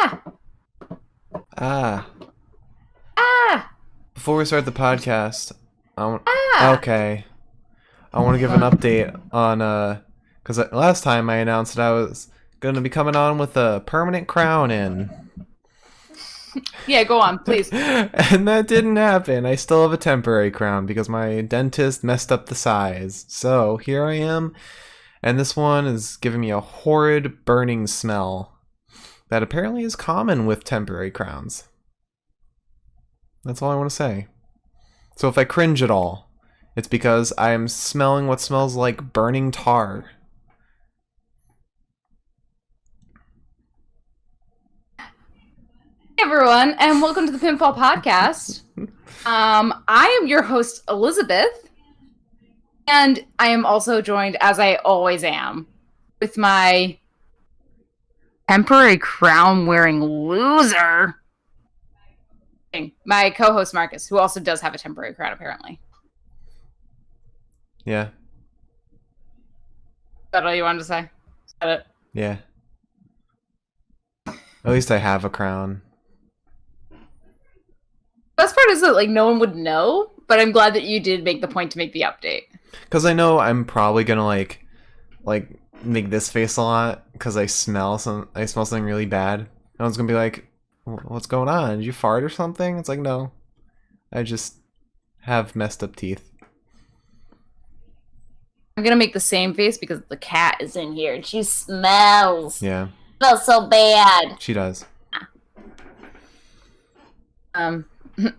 Ah! Ah, Ah! before we start the podcast, I want, Ah! okay, I want to give an update on, because last time I announced that I was going to be coming on with a permanent crown in. Yeah, go on, please. And that didn't happen. I still have a temporary crown because my dentist messed up the size. So here I am, and this one is giving me a horrid burning smell that apparently is common with temporary crowns. That's all I want to say. So if I cringe at all, it's because I'm smelling what smells like burning tar. Hey everyone, and welcome to the Pinfall podcast. I am your host, Elizabeth, and I am also joined, as I always am, with my temporary crown-wearing loser, my co-host Marcus, who also does have a temporary crown, apparently. Yeah. Is that all you wanted to say? Is that it? Yeah. At least I have a crown. Best part is that no one would know, but I'm glad that you did make the point to make the update. Because I know I'm probably gonna like make this face a lot because I smell something really bad. No one's gonna be like, "What's going on? Did you fart or something?" It's like, no, I just have messed up teeth. I'm gonna make the same face because the cat is in here and she smells. Yeah. Smells so bad. She does.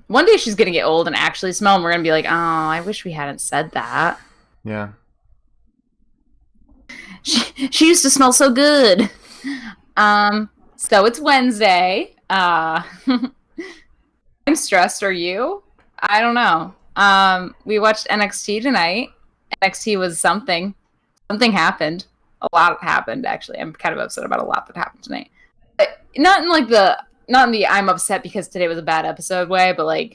One day she's gonna get old and actually smell, and we're gonna be like, "Oh, I wish we hadn't said that." Yeah. She used to smell so good. So it's Wednesday. I'm stressed. Are you? I don't know. We watched NXT tonight. NXT was something. Something happened. A lot happened, actually. I'm kind of upset about a lot that happened tonight. But not in the I'm upset because today was a bad episode way, but I'm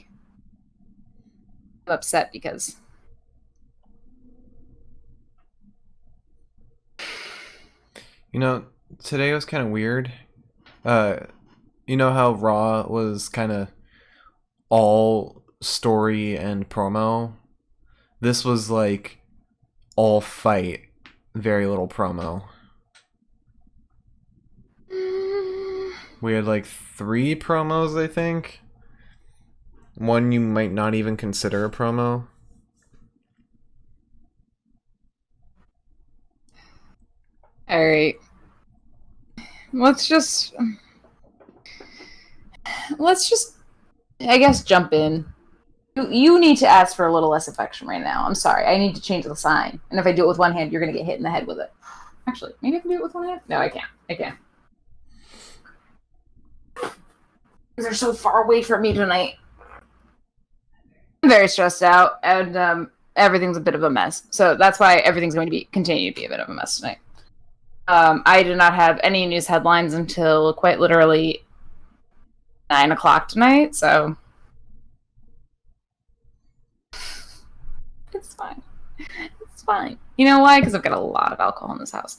upset because Today was kind of weird. You know how Raw was kind of all story and promo? This was like all fight, very little promo. We had like 3 promos, I think. One you might not even consider a promo. all right. Let's just I guess jump in. You need to ask for a little less affection right now. I'm sorry. I need to change the sign. And if I do it with one hand, you're going to get hit in the head with it. Actually, maybe I can do it with one hand? No, I can't. I can't. They're so far away from me tonight. I'm very stressed out, and everything's a bit of a mess. So that's why everything's going to continue to be a bit of a mess tonight. I did not have any news headlines until quite literally 9 o'clock tonight, so it's fine. It's fine. You know why? Because I've got a lot of alcohol in this house.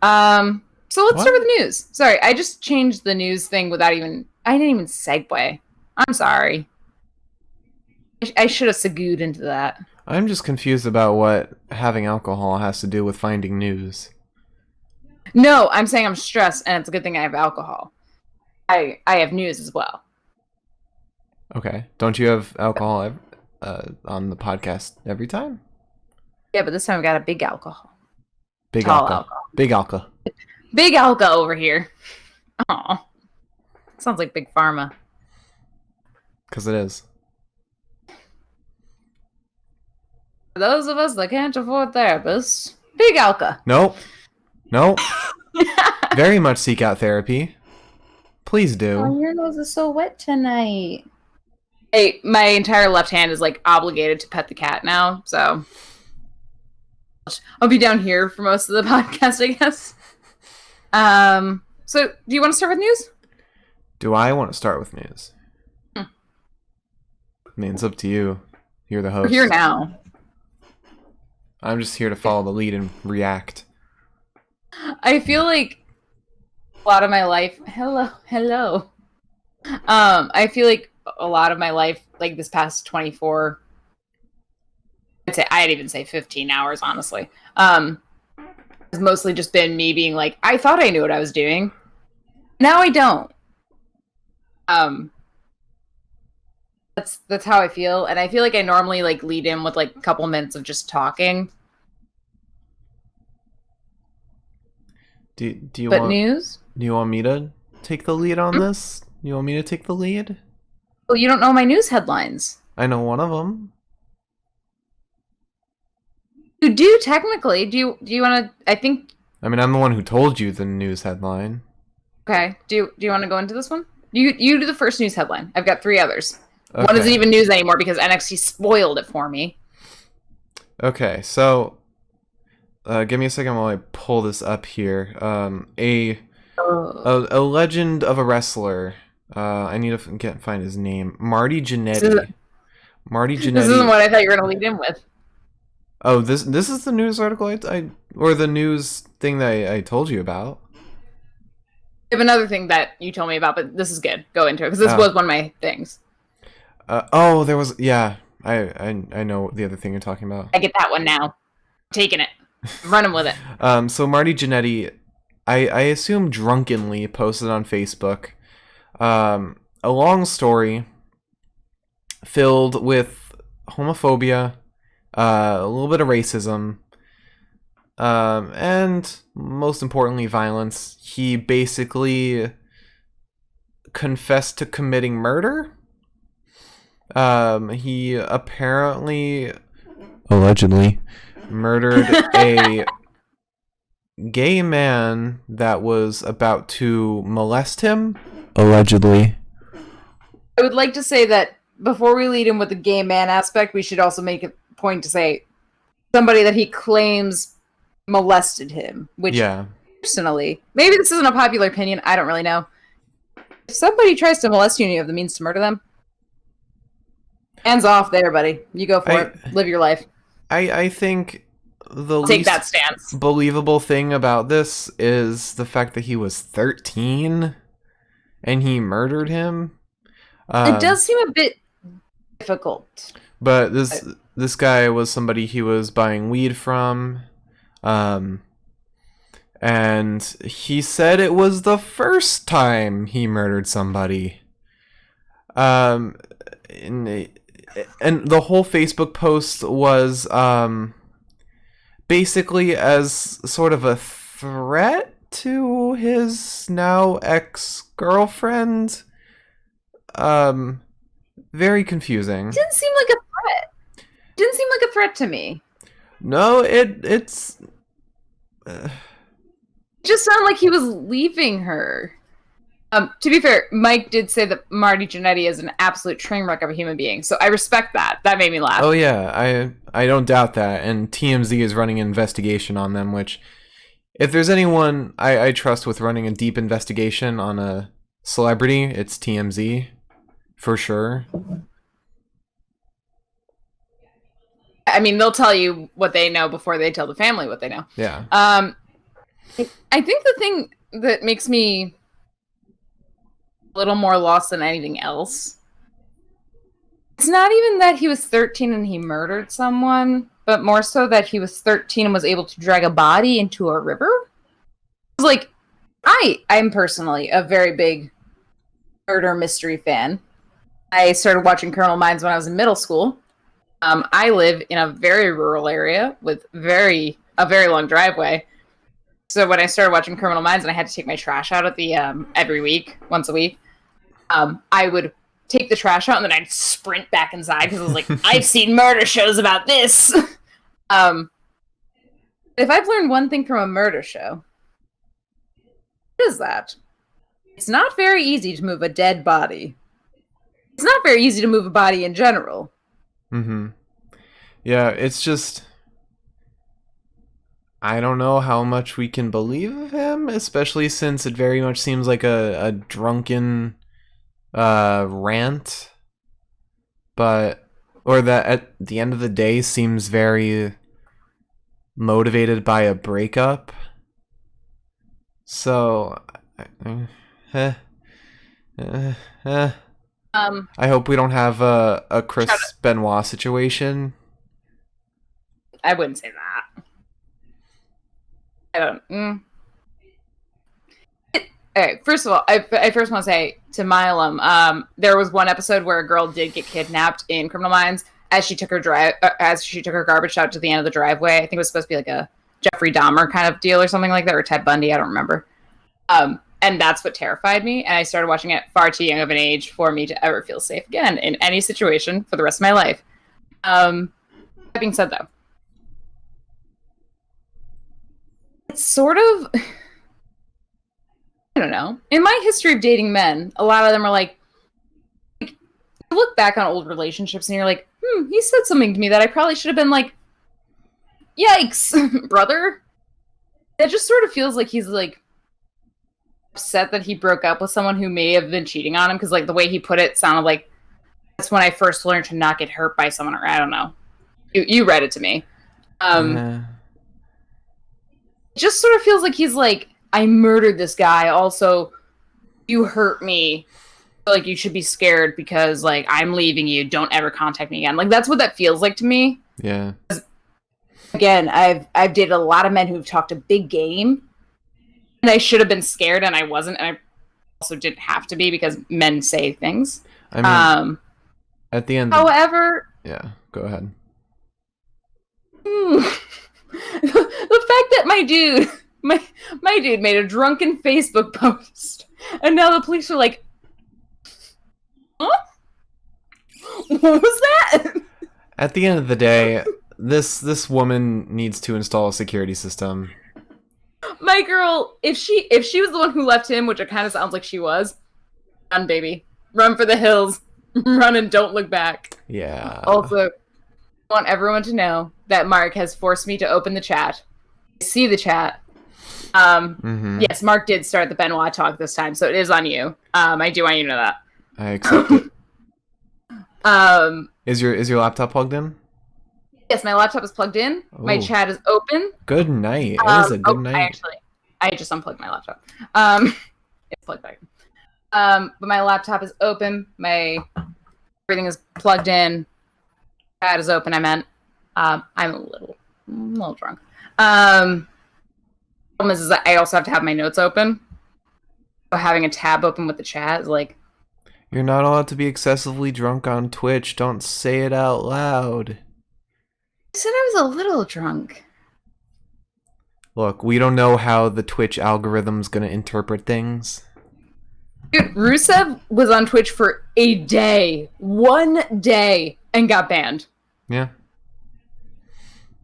So let's start with the news. Sorry, I just changed the news thing I didn't even segue. I'm sorry. I should have segued into that. I'm just confused about what having alcohol has to do with finding news. No, I'm saying I'm stressed, and it's a good thing I have alcohol. I have news as well. Okay. Don't you have alcohol on the podcast every time? Yeah, but this time I got a big alcohol. Big Tall alcohol. Big alcohol. Big alka over here. Aw. Sounds like Big Pharma. Because it is. For those of us that can't afford therapists, big alka. Nope. Nope. Very much seek out therapy. Please do. Oh, your nose is so wet tonight. Hey, my entire left hand is obligated to pet the cat now, so I'll be down here for most of the podcast, I guess. So do you want to start with news? Do I want to start with news? I mean, it's up to you. You're the host. We're here now. I'm just here to follow the lead and react. I feel like a lot of my life. Hello. I feel like a lot of my life, like this past 24, I'd even say 15 hours, honestly, has mostly just been me being like, I thought I knew what I was doing. Now I don't. Um, that's how I feel, and I feel like I normally like lead in with like a couple minutes of just talking. Do you But want news? do you want me to take the lead on Hmm? this? You want me to take the lead? Well, you don't know my news headlines. I know one of them. You do technically. Do you want to? I think. I mean, I'm the one who told you the news headline. Okay. Do you want to go into this one? You do the first news headline. I've got three others. Okay. One isn't even news anymore because NXT spoiled it for me. Okay, so give me a second while I pull this up here. A legend of a wrestler. I need to find his name. Marty Jannetty. Marty Jannetty. This isn't what I thought you were going to lead in with. Oh, this is the news article or the news thing that I told you about. I have another thing that you told me about, but this is good. Go into it because this was one of my things. There was I know the other thing you're talking about. I get that one now. I'm taking it. I'm running with it. So Marty Jannetty, I assume drunkenly posted on Facebook a long story filled with homophobia, a little bit of racism, and most importantly, violence. He basically confessed to committing murder. He apparently, allegedly, murdered a gay man that was about to molest him. Allegedly. I would like to say that before we lead in with the gay man aspect, we should also make a point to say somebody that he claims molested him, which personally, maybe this isn't a popular opinion, I don't really know. If somebody tries to molest you and you have the means to murder them, hands off there, buddy. You go for it. Live your life. I think the Take that stance. Believable thing about this is the fact that he was 13 and he murdered him. It does seem a bit difficult. But this guy was somebody he was buying weed from. And he said it was the first time he murdered somebody. And the whole Facebook post was basically as sort of a threat to his now ex-girlfriend. Very confusing. It didn't seem like a threat. It didn't seem like a threat to me. No, it's It just sounded like he was leaving her. To be fair, Mike did say that Marty Jannetty is an absolute train wreck of a human being, so I respect that. That made me laugh. Oh yeah, I don't doubt that, and TMZ is running an investigation on them, which, if there's anyone I trust with running a deep investigation on a celebrity, it's TMZ, for sure. I mean, they'll tell you what they know before they tell the family what they know. Yeah. I think the thing that makes me a little more lost than anything else, it's not even that he was 13 and he murdered someone, but more so that he was 13 and was able to drag a body into a river. It's like, I'm personally a very big murder mystery fan. I started watching Criminal Minds when I was in middle school. I live in a very rural area with a very long driveway. So when I started watching Criminal Minds and I had to take my trash out at the every week, once a week, I would take the trash out and then I'd sprint back inside because I was like, I've seen murder shows about this. If I've learned one thing from a murder show, what is that? It's not very easy to move a dead body. It's not very easy to move a body in general. Mm-hmm. Yeah, it's just, I don't know how much we can believe of him, especially since it very much seems like a drunken rant, or that at the end of the day seems very motivated by a breakup. So eh, eh, eh. Um, I hope we don't have a shout Chris Benoit situation. I wouldn't say that. I don't. Okay, first of all, I first want to say to Milam, there was one episode where a girl did get kidnapped in Criminal Minds as she took her garbage out to the end of the driveway. I think it was supposed to be like a Jeffrey Dahmer kind of deal or something like that, or Ted Bundy. I don't remember. And that's what terrified me. And I started watching it far too young of an age for me to ever feel safe again in any situation for the rest of my life. That being said, though, it's sort of, I don't know. In my history of dating men, a lot of them are like, you look back on old relationships and you're like, he said something to me that I probably should have been like, yikes, brother. It just sort of feels like he's like upset that he broke up with someone who may have been cheating on him, because like the way he put it sounded like that's when I first learned to not get hurt by someone, or I don't know. You read it to me. It just sort of feels like he's like, I murdered this guy, also you hurt me, like you should be scared because like I'm leaving you, don't ever contact me again. Like that's what that feels like to me. Yeah. Again, I've dated a lot of men who've talked a big game, and I should have been scared, and I wasn't, and I also didn't have to be because men say things. I mean, at the end. However, yeah, go ahead. The fact that my dude made a drunken Facebook post, and now the police are like, huh? What was that? At the end of the day, this woman needs to install a security system. My girl, if she was the one who left him, which it kind of sounds like she was, run, baby. Run for the hills. Run and don't look back. Yeah. Also, I want everyone to know that Mark has forced me to open the chat. I see the chat. Yes, Mark did start the Benoit talk this time, so it is on you. I do want you to know that. I accept it. Is your laptop plugged in? Yes, my laptop is plugged in. Oh. My chat is open. Good night. It is a good night. I just unplugged my laptop. It's plugged back. But my laptop is open. Everything is plugged in. Chat is open. I meant. I'm a little drunk. Problem is that I also have to have my notes open. So having a tab open with the chat is like. You're not allowed to be excessively drunk on Twitch. Don't say it out loud. I said I was a little drunk. Look, we don't know how the Twitch algorithm's gonna interpret things. Dude, Rusev was on Twitch for a day. 1 day. And got banned. Yeah.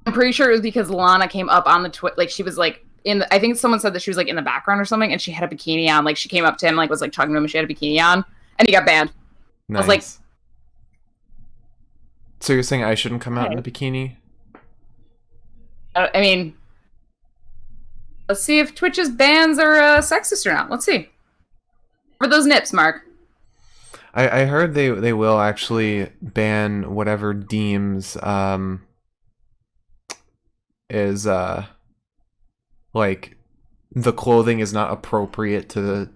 I'm pretty sure it was because Lana came up on the Twitch. Like, she was, like, I think someone said that she was, like, in the background or something, and she had a bikini on. Like, she came up to him, like, was, like, talking to him, and she had a bikini on. And he got banned. Nice. I was like... So you're saying I shouldn't come out in a bikini? I mean... Let's see if Twitch's bans are sexist or not. Let's see. For those nips, Mark. I heard they will actually ban whatever deems is like the clothing is not appropriate to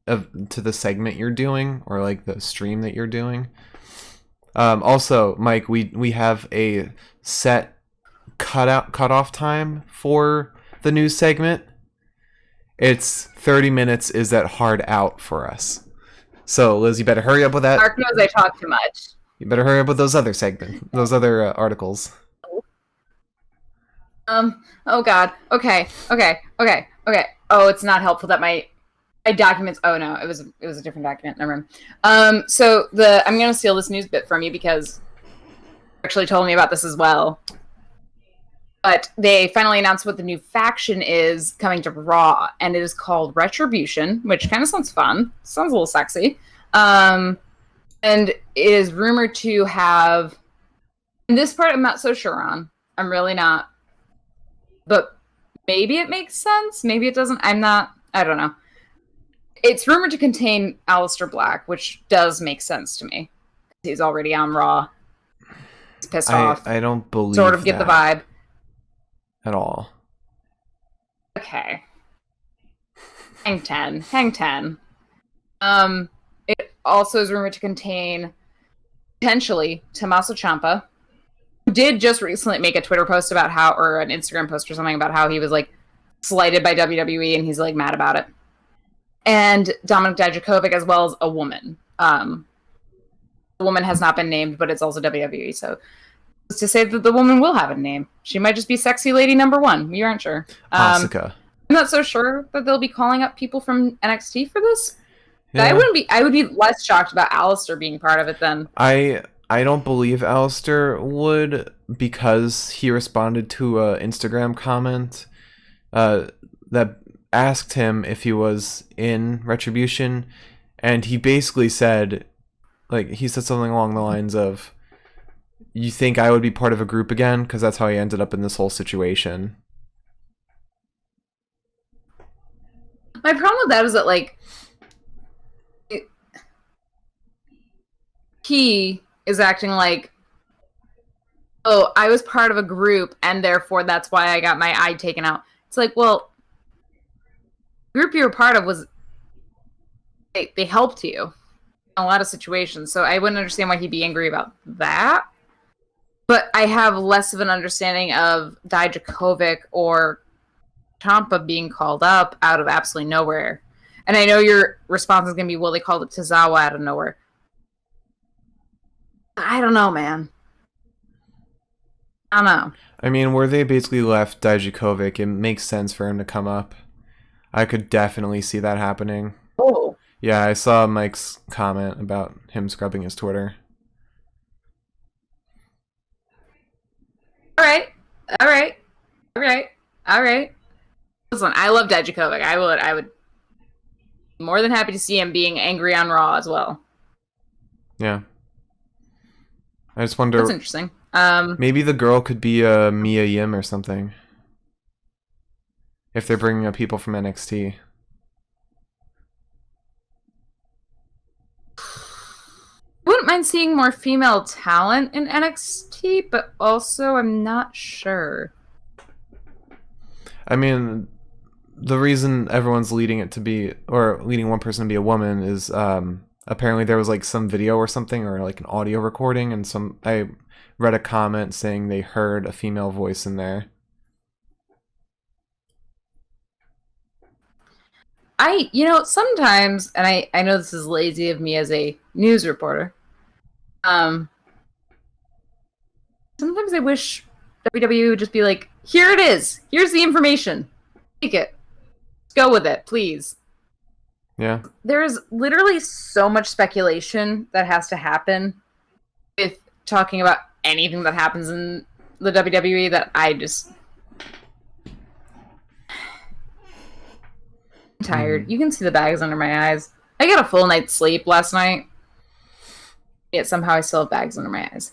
the segment you're doing, or like the stream that you're doing. Also, Mike, we have a set cutoff time for the news segment. It's 30 minutes is that hard out for us. So, Liz, you better hurry up with that. Mark knows I talk too much. You better hurry up with those other those other articles. Oh God. Okay. Oh, it's not helpful that my documents. Oh no, it was a different document. Never mind. So I'm gonna steal this news bit from you because you actually told me about this as well. But they finally announced what the new faction is coming to Raw, and it is called Retribution, which kind of sounds fun. Sounds a little sexy. And it is rumored to have... And this part I'm not so sure on. I'm really not. But maybe it makes sense. Maybe it doesn't. I don't know. It's rumored to contain Aleister Black, which does make sense to me. He's already on Raw. He's pissed off. I don't believe Sort of get the vibe. At all. Okay. Hang 10. Hang 10. It also is rumored to contain, potentially, Tommaso Ciampa, who did just recently make a Twitter post about how, or an Instagram post or something about how he was, like, slighted by WWE and he's, like, mad about it. And Dominik Dijakovic, as well as a woman. The woman has not been named, but it's also WWE, so it's to say that the woman will have a name. She might just be sexy lady number 1. We aren't sure. Asuka. I'm not so sure that they'll be calling up people from NXT for this. Yeah. I would be less shocked about Alistair being part of it then. I don't believe Alistair would, because he responded to an Instagram comment that asked him if he was in Retribution, and he basically said, like, he said something along the lines of, "You think I would be part of a group again?" Because that's how he ended up in this whole situation. My problem with that is that, like, he is acting like, oh, I was part of a group and therefore that's why I got my eye taken out. It's like, well, the group you were part of was, they helped you in a lot of situations, so I wouldn't understand why he'd be angry about that. But I have less of an understanding of Dijakovic or Ciampa being called up out of absolutely nowhere. And I know your response is going to be, well, they called it Tozawa out of nowhere. I don't know, man. I don't know. I mean, where they basically left Dijakovic, it makes sense for him to come up. I could definitely see that happening. Oh. Yeah, I saw Mike's comment about him scrubbing his Twitter. All right. Listen, I love Dijakovic. I would be more than happy to see him being angry on Raw as well. Yeah. I just wonder. That's interesting. Maybe the girl could be Mia Yim or something. If they're bringing up people from NXT. Wouldn't mind seeing more female talent in NXT, but also I'm not sure. I mean, the reason everyone's leading it to be, or leading one person to be a woman is apparently there was like some video or something, or like an audio recording, and I read a comment saying they heard a female voice in there. Sometimes, and I know this is lazy of me as a news reporter, sometimes I wish WWE would just be like, here it is. Here's the information. Take it. Let's go with it, please. Yeah. There's literally so much speculation that has to happen with talking about anything that happens in the WWE that I just... I'm tired. You can see the bags under my eyes. I got a full night's sleep last night. Yet somehow I still have bags under my eyes.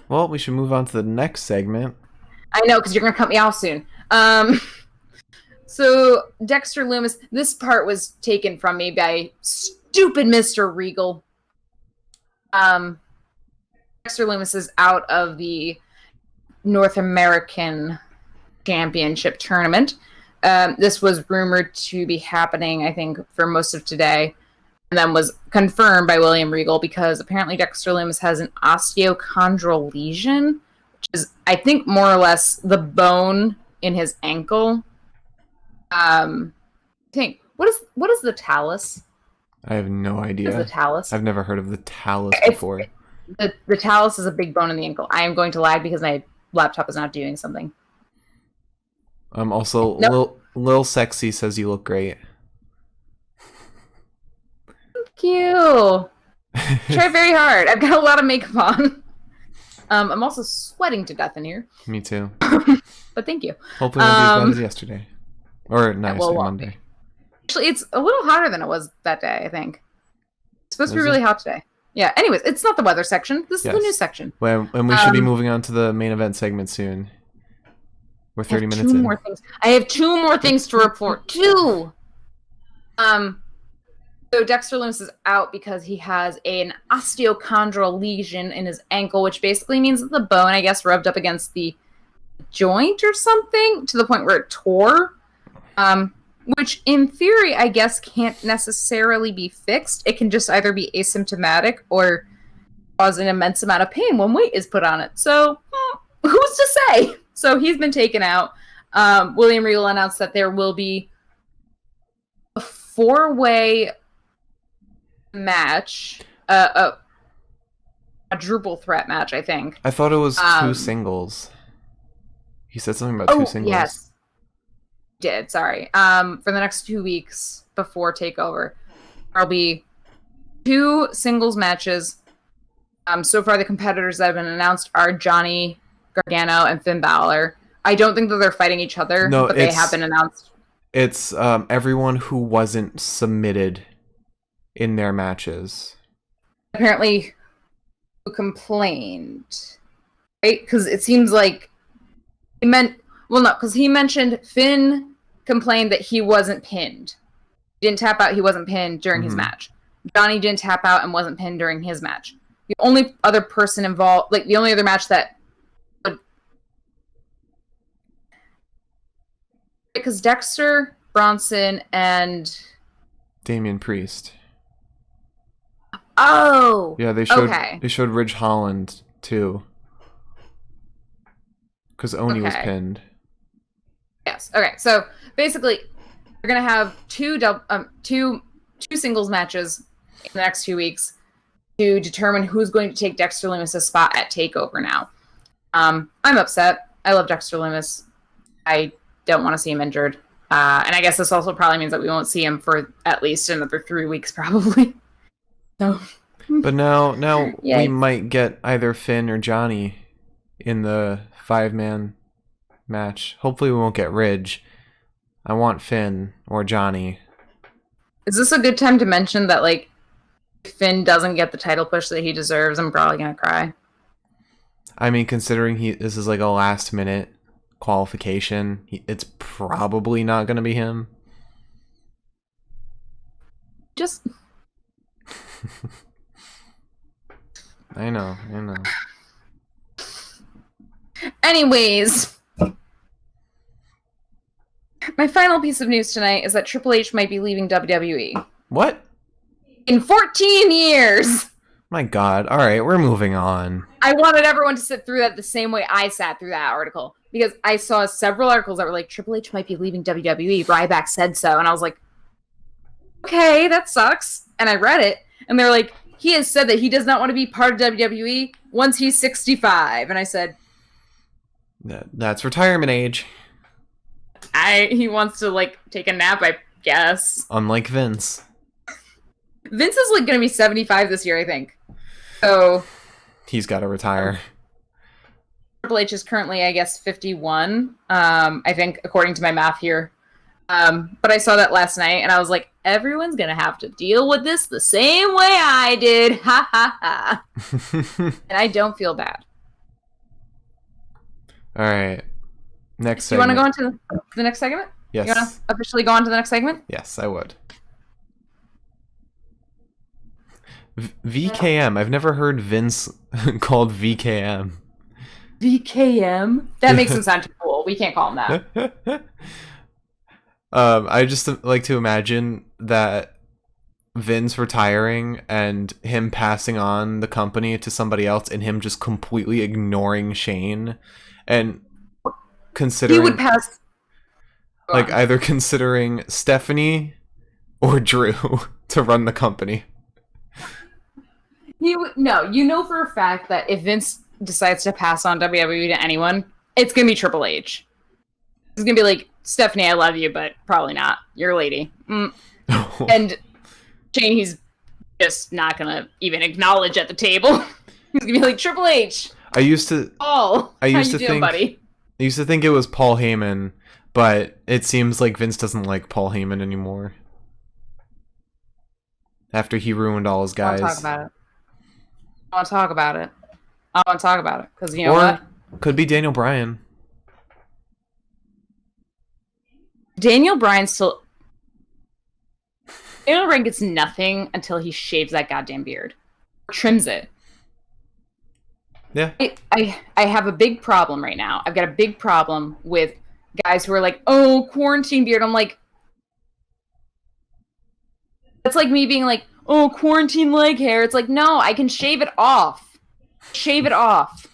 Well, we should move on to the next segment. I know, because you're going to cut me off soon. So, Dexter Lumis, this part was taken from me by stupid Mr. Regal. Dexter Lumis is out of the North American Championship tournament. This was rumored to be happening, I think, for most of today, and then was confirmed by William Regal because apparently Dexter Lumis has an osteochondral lesion, which is, I think, more or less the bone in his ankle. I think what is the talus? I have no idea. What is the talus? I've never heard of the talus before. The talus is a big bone in the ankle. I am going to lag because my laptop is not doing something. Also, nope. Lil Sexy says you look great. Thank you. Try very hard. I've got a lot of makeup on. I'm also sweating to death in here. Me too. But thank you. Hopefully it won't be as bad as yesterday. Or no, Monday. Actually, it's a little hotter than it was that day, I think. It's supposed to be really hot today. Yeah, anyways, it's not the weather section. This is the news section. Well, and we should be moving on to the main event segment soon. We're 30 minutes in. I have 2 more things to report. 2! So Dexter Lumis is out because he has an osteochondral lesion in his ankle, which basically means that the bone, I guess, rubbed up against the joint or something to the point where it tore. which in theory, I guess, can't necessarily be fixed. It can just either be asymptomatic or cause an immense amount of pain when weight is put on it. So, who's to say? So he's been taken out. William Regal announced that there will be a 4-way match, a quadruple threat match, I think. I thought it was 2 singles. He said something about 2 singles. Yes. Did, sorry. For the next 2 weeks before TakeOver, there'll be 2 singles matches. So far, the competitors that have been announced are Johnny Gargano and Finn Balor. I don't think that they're fighting each other, but they have been announced. It's everyone who wasn't submitted in their matches. Apparently, who complained, right? Because it seems like he meant... Well, no, because he mentioned Finn complained that he wasn't pinned. He didn't tap out, he wasn't pinned during his match. Johnny didn't tap out and wasn't pinned during his match. The only other person involved, like the only other match that would... Because Dexter, Bronson, and... Damian Priest. Oh! Yeah, they showed Ridge Holland, too. Because Oni was pinned. Yes. Okay. So basically, we're gonna have two singles matches in the next 2 weeks to determine who's going to take Dexter Lumis' spot at TakeOver. Now, I'm upset. I love Dexter Lumis. I don't want to see him injured, and I guess this also probably means that we won't see him for at least another 3 weeks, probably. So. But now we might get either Finn or Johnny in the 5-man match. Hopefully we won't get Ridge. I want Finn or Johnny. Is this a good time to mention that, like, if Finn doesn't get the title push that he deserves, I'm probably gonna cry. I mean, considering this is like a last-minute qualification, it's probably not gonna be him. Just... I know. Anyways, my final piece of news tonight is that Triple H might be leaving WWE. What? In 14 years! My God. All right, we're moving on. I wanted everyone to sit through that the same way I sat through that article. Because I saw several articles that were like, Triple H might be leaving WWE. Ryback said so. And I was like, okay, that sucks. And I read it. And they're like, he has said that he does not want to be part of WWE once he's 65. And I said... That's retirement age. He wants to, like, take a nap, I guess. Unlike Vince. Vince is, like, going to be 75 this year, I think. So... He's got to retire. Triple H is currently, I guess, 51, I think, according to my math here. But I saw that last night, and I was like, everyone's going to have to deal with this the same way I did. Ha, ha, ha. And I don't feel bad. All right. Next segment. You want to go on to the next segment? Yes. You want to officially go on to the next segment? Yes, I would. VKM. I've never heard Vince called VKM. VKM? That makes him sound too cool. We can't call him that. I just like to imagine that Vince retiring and him passing on the company to somebody else and him just completely ignoring Shane and considering... He would pass... Like, either considering Stephanie or Drew to run the company. No, you know for a fact that if Vince decides to pass on WWE to anyone, it's going to be Triple H. It's going to be like, Stephanie, I love you, but probably not. You're a lady. And Shane, he's just not going to even acknowledge at the table. He's going to be like, Triple H. I used to think, buddy? I used to think it was Paul Heyman, but it seems like Vince doesn't like Paul Heyman anymore. After he ruined all his guys. I want to talk about it. Because you know what? Could be Daniel Bryan. Daniel Bryan gets nothing until he shaves that goddamn beard. Trims it. Yeah. I have a big problem right now. I've got a big problem with guys who are like, oh, quarantine beard. I'm like, That's like me being like, oh, quarantine leg hair. It's like, no, I can shave it off. Shave it off.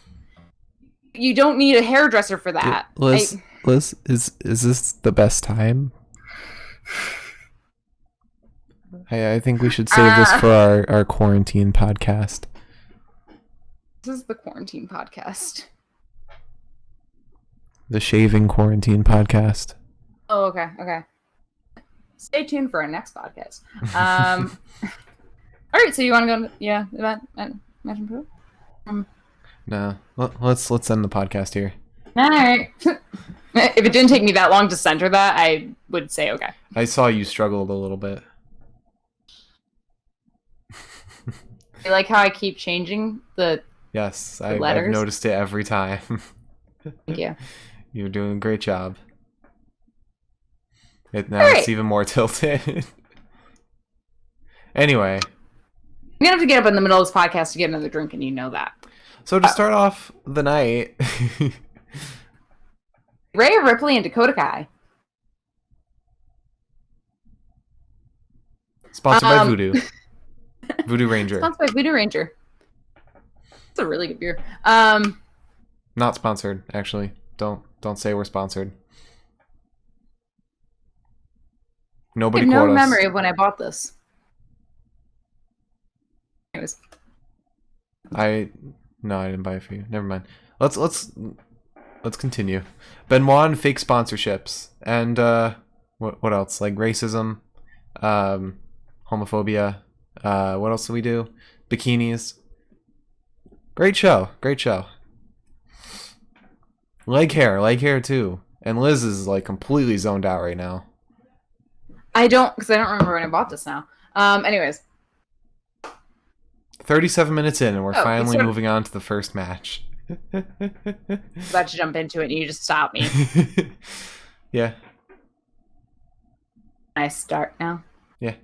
You don't need a hairdresser for that. Liz, is this the best time? I think we should save this for our quarantine podcast. This is the quarantine podcast. The shaving quarantine podcast. Oh, okay. Stay tuned for our next podcast. All right, so you want to go? Imagine Pro? No, let's end the podcast here. All right. If it didn't take me that long to center that, I would say okay. I saw you struggled a little bit. You like how I keep changing the Yes, the I've noticed it every time. Thank you. You're doing a great job. Now All right. it's even more tilted. Anyway. I'm going to have to get up in the middle of this podcast to get another drink, and you know that. So to start off the night... Rhea Ripley and Dakota Kai. Sponsored by Voodoo. Voodoo Ranger. Sponsored by Voodoo Ranger. It's a really good beer. Not sponsored, actually. Don't say we're sponsored. Nobody I have quote no us. memory of when I bought this. Anyways. No, I didn't buy it for you. Never mind. Let's continue. Benoit and fake sponsorships. And what else? Like racism, homophobia. What else do we do? Bikinis. Great show. Leg hair too. And Liz is like completely zoned out right now. I don't remember when I bought this now. Anyways. 37 minutes in, and we're finally so- moving on to the first match. About to jump into it, and you just stopped me. Yeah. Can I start now? Yeah.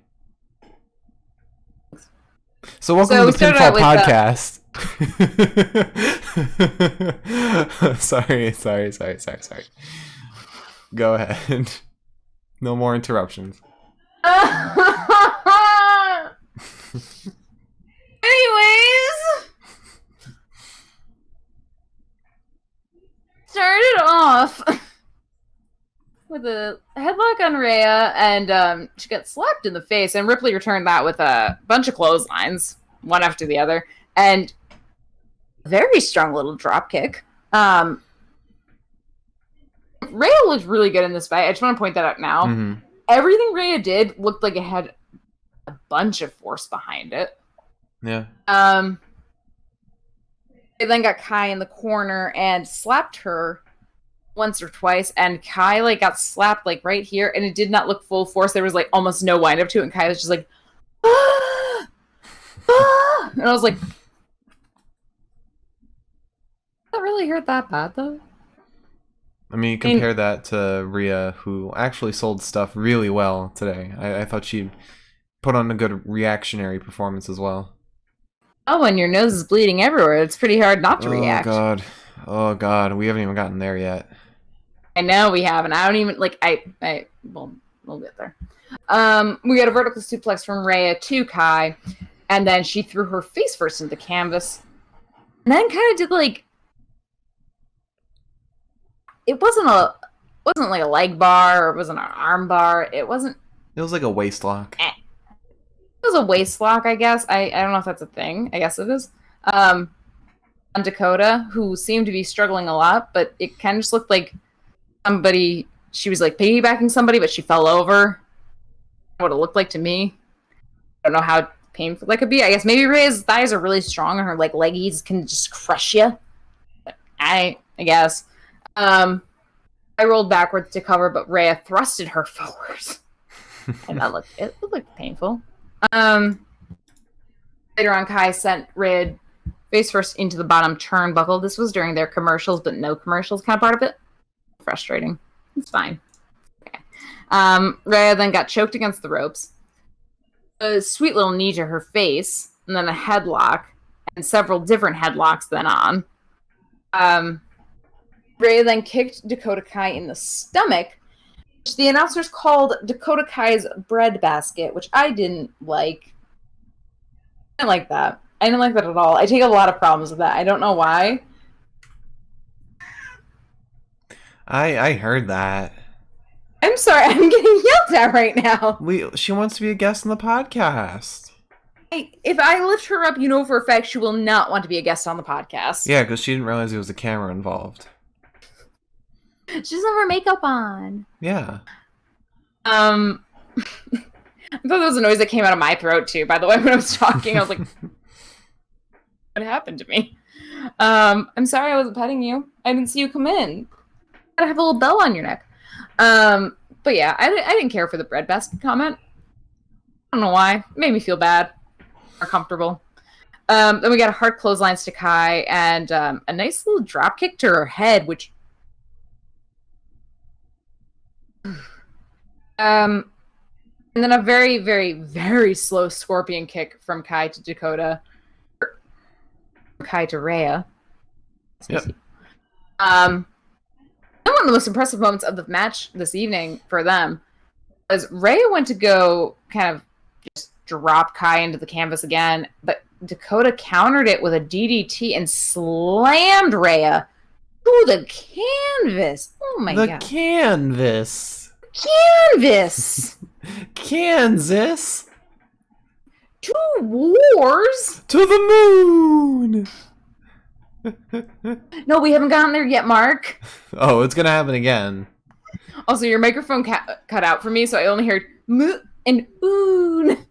So welcome to the Pinfall podcast. Sorry. Go ahead. No more interruptions. Anyways, started off with a headlock on Rhea, and she got slapped in the face, and Ripley returned that with a bunch of clotheslines, one after the other, and a very strong little drop kick. Rhea looked really good in this fight. I just want to point that out now. Mm-hmm. Everything Rhea did looked like it had a bunch of force behind it. Yeah. They then got Kai in the corner and slapped her once or twice, and Kai like got slapped like right here, and it did not look full force. There was like almost no wind up to it, and Kai was just like, ah! Ah! And I was like, that really hurt that bad though. I mean, compare that to Rhea, who actually sold stuff really well today. I thought she put on a good reactionary performance as well. Oh, and your nose is bleeding everywhere. It's pretty hard not to react. Oh god, we haven't even gotten there yet. I know we haven't. I don't even like. We'll get there. We got a vertical suplex from Rhea to Kai, and then she threw her face first into the canvas, and then kind of did like. It wasn't like a leg bar, or it wasn't an arm bar. It wasn't. It was like a waist lock. It was a waist lock, I guess. I don't know if that's a thing. I guess it is. On Dakota, who seemed to be struggling a lot, but it kind of just looked like somebody. She was like piggybacking somebody, but she fell over. What it looked like to me. I don't know how painful that could be. I guess maybe Rhea's thighs are really strong, and her like leggies can just crush you. But I guess. I rolled backwards to cover, but Rhea thrusted her forward, and it looked painful. Later on, Kai sent Rhea face first into the bottom turnbuckle. This was during their commercials, but no commercials kind of part of it. Frustrating. It's fine. Okay. Rhea then got choked against the ropes. A sweet little knee to her face, and then a headlock, and several different headlocks then on. Rhea then kicked Dakota Kai in the stomach. the announcers called Dakota Kai's bread basket, which I didn't like. I didn't like that. I didn't like that at all. I take a lot of problems with that. I don't know why. I heard that. I'm sorry, I'm getting yelled at right now. She wants to be a guest on the podcast. If I lift her up, you know for a fact she will not want to be a guest on the podcast. Yeah, because she didn't realize there was a camera involved. She doesn't have her makeup on. Yeah. I thought there was a noise that came out of my throat too, by the way, when I was talking. I was like, what happened to me? I'm sorry I wasn't petting you. I didn't see you come in. You gotta have a little bell on your neck. But yeah, I didn't care for the bread basket comment. I don't know why. It made me feel bad. Uncomfortable. Then we got a hard clotheslines to Kai and a nice little drop kick to her head, which and then a very, very, very slow scorpion kick from Kai to Dakota. Kai to Rhea. Yep. And one of the most impressive moments of the match this evening for them was Rhea went to go kind of just drop Kai into the canvas again, but Dakota countered it with a DDT and slammed Rhea to the canvas. Oh my god. The canvas. Canvas. Kansas. To wars. To the moon. No, we haven't gotten there yet, Mark. Oh, it's gonna happen again. Also, your microphone cut out for me, so I only heard moo and oon.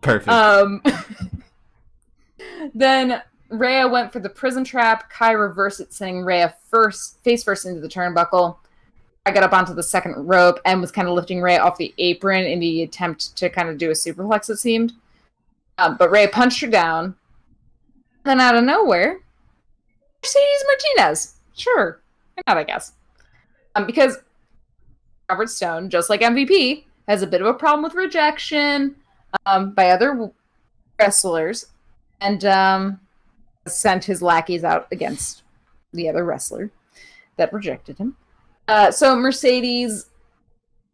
Perfect. Then Rhea went for the prison trap. Kai reversed it, sending Rhea face first into the turnbuckle. I got up onto the second rope and was kind of lifting Rhea off the apron in the attempt to kind of do a superplex, it seemed. But Rhea punched her down. Then out of nowhere, Mercedes Martinez. Sure. Why not, I guess. Because Robert Stone, just like MVP, has a bit of a problem with rejection by other wrestlers and sent his lackeys out against the other wrestler that rejected him. So Mercedes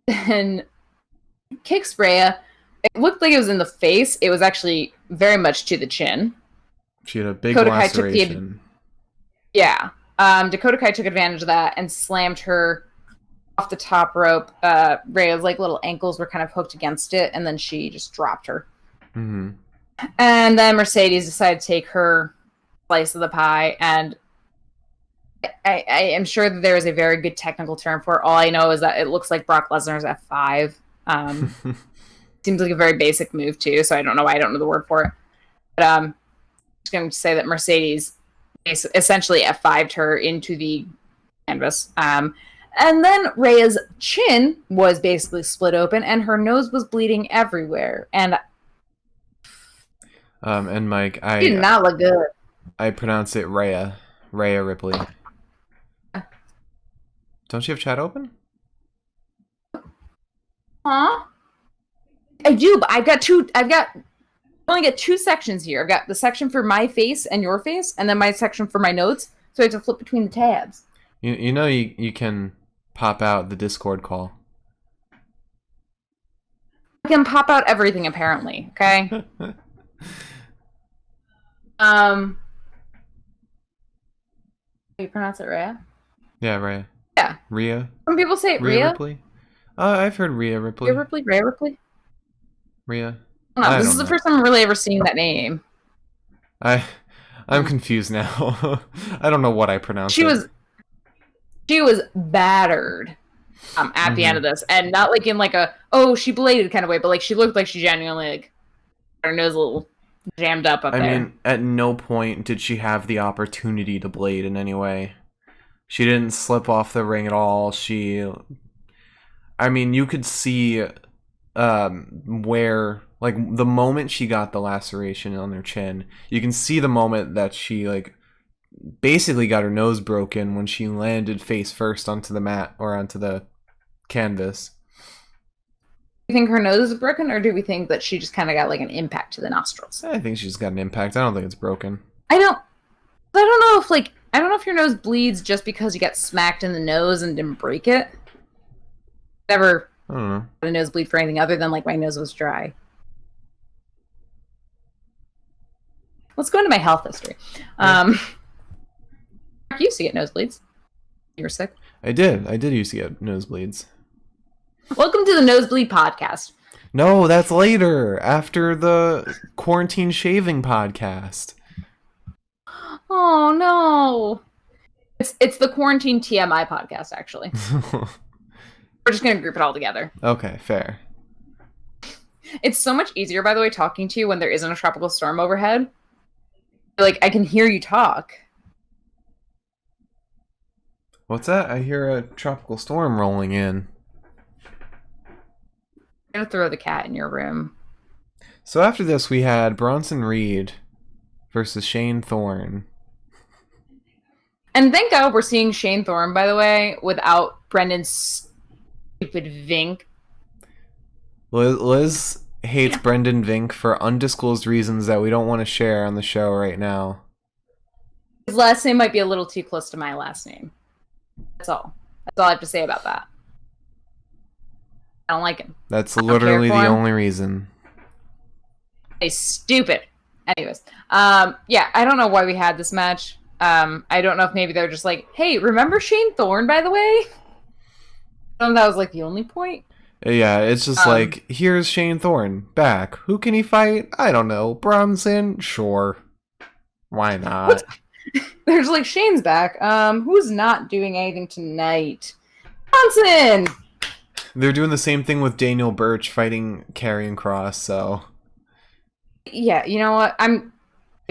then kicks Rhea. It looked like it was in the face. It was actually very much to the chin. She had a big Dakota laceration. Dakota Kai took advantage of that and slammed her off the top rope. Rhea's little ankles were kind of hooked against it, and then she just dropped her. Mm-hmm. And then Mercedes decided to take her slice of the pie, and I am sure that there is a very good technical term for it. All I know is that it looks like Brock Lesnar's F5. Seems like a very basic move, too, so I don't know why I don't know the word for it. But I'm just going to say that Mercedes essentially F5'd her into the canvas. And then Rhea's chin was basically split open, and her nose was bleeding everywhere. And Mike, it did not look good. I pronounce it Rhea Ripley. Don't you have chat open? Huh? I do, but I only get two sections here. I've got the section for my face and your face, and then my section for my notes. So I have to flip between the tabs. You know you can pop out the Discord call. I can pop out everything apparently. Okay. You pronounce it Rhea? Yeah, Rhea. Yeah. Rhea. Some people say Rhea. Ripley. I've heard Rhea Ripley. Rhea Ripley. Rhea. This is the first time I'm really ever seeing that name. I'm confused now. I don't know what I pronounced. She was battered at the end of this, and not like in like a she bladed kind of way, but like she looked like she genuinely her nose a little jammed up there. I mean, at no point did she have the opportunity to blade in any way. She didn't slip off the ring at all. You could see where, like, the moment she got the laceration on her chin, you can see the moment that she, like, basically got her nose broken when she landed face first onto the mat or onto the canvas. Do you think her nose is broken, or do we think that she just kind of got, like, an impact to the nostrils? I think she's got an impact. I don't think it's broken. I don't know if your nose bleeds just because you got smacked in the nose and didn't break it. Never I don't know. had a nosebleed for anything other than like my nose was dry. Let's go into my health history. Yeah. I used to get nosebleeds. You were sick. I did. I did used to get nosebleeds. Welcome to the Nosebleed Podcast. No, that's later, after the quarantine shaving podcast. Oh no. It's the quarantine TMI podcast, actually. We're just gonna group it all together. Okay, fair. It's so much easier, by the way, talking to you when there isn't a tropical storm overhead. Like, I can hear you talk. What's that? I hear a tropical storm rolling in. I'm gonna throw the cat in your room. So after this, we had Bronson Reed versus Shane Thorne. And thank God we're seeing Shane Thorne, by the way, without Brendan's stupid Vink. Liz hates Brendan Vink for undisclosed reasons that we don't want to share on the show right now. His last name might be a little too close to my last name. That's all. That's all I have to say about that. I don't like him. That's literally the only reason. He's stupid. Anyways, yeah, I don't know why we had this match. I don't know if maybe they're just like, hey, remember Shane Thorne, by the way? I don't know if that was like the only point. Yeah, it's just like, here's Shane Thorne back. Who can he fight? I don't know. Bronson? Sure. Why not? There's like, Shane's back. Who's not doing anything tonight? Bronson! They're doing the same thing with Daniel Burch fighting Karrion Kross, so. Yeah, you know what? I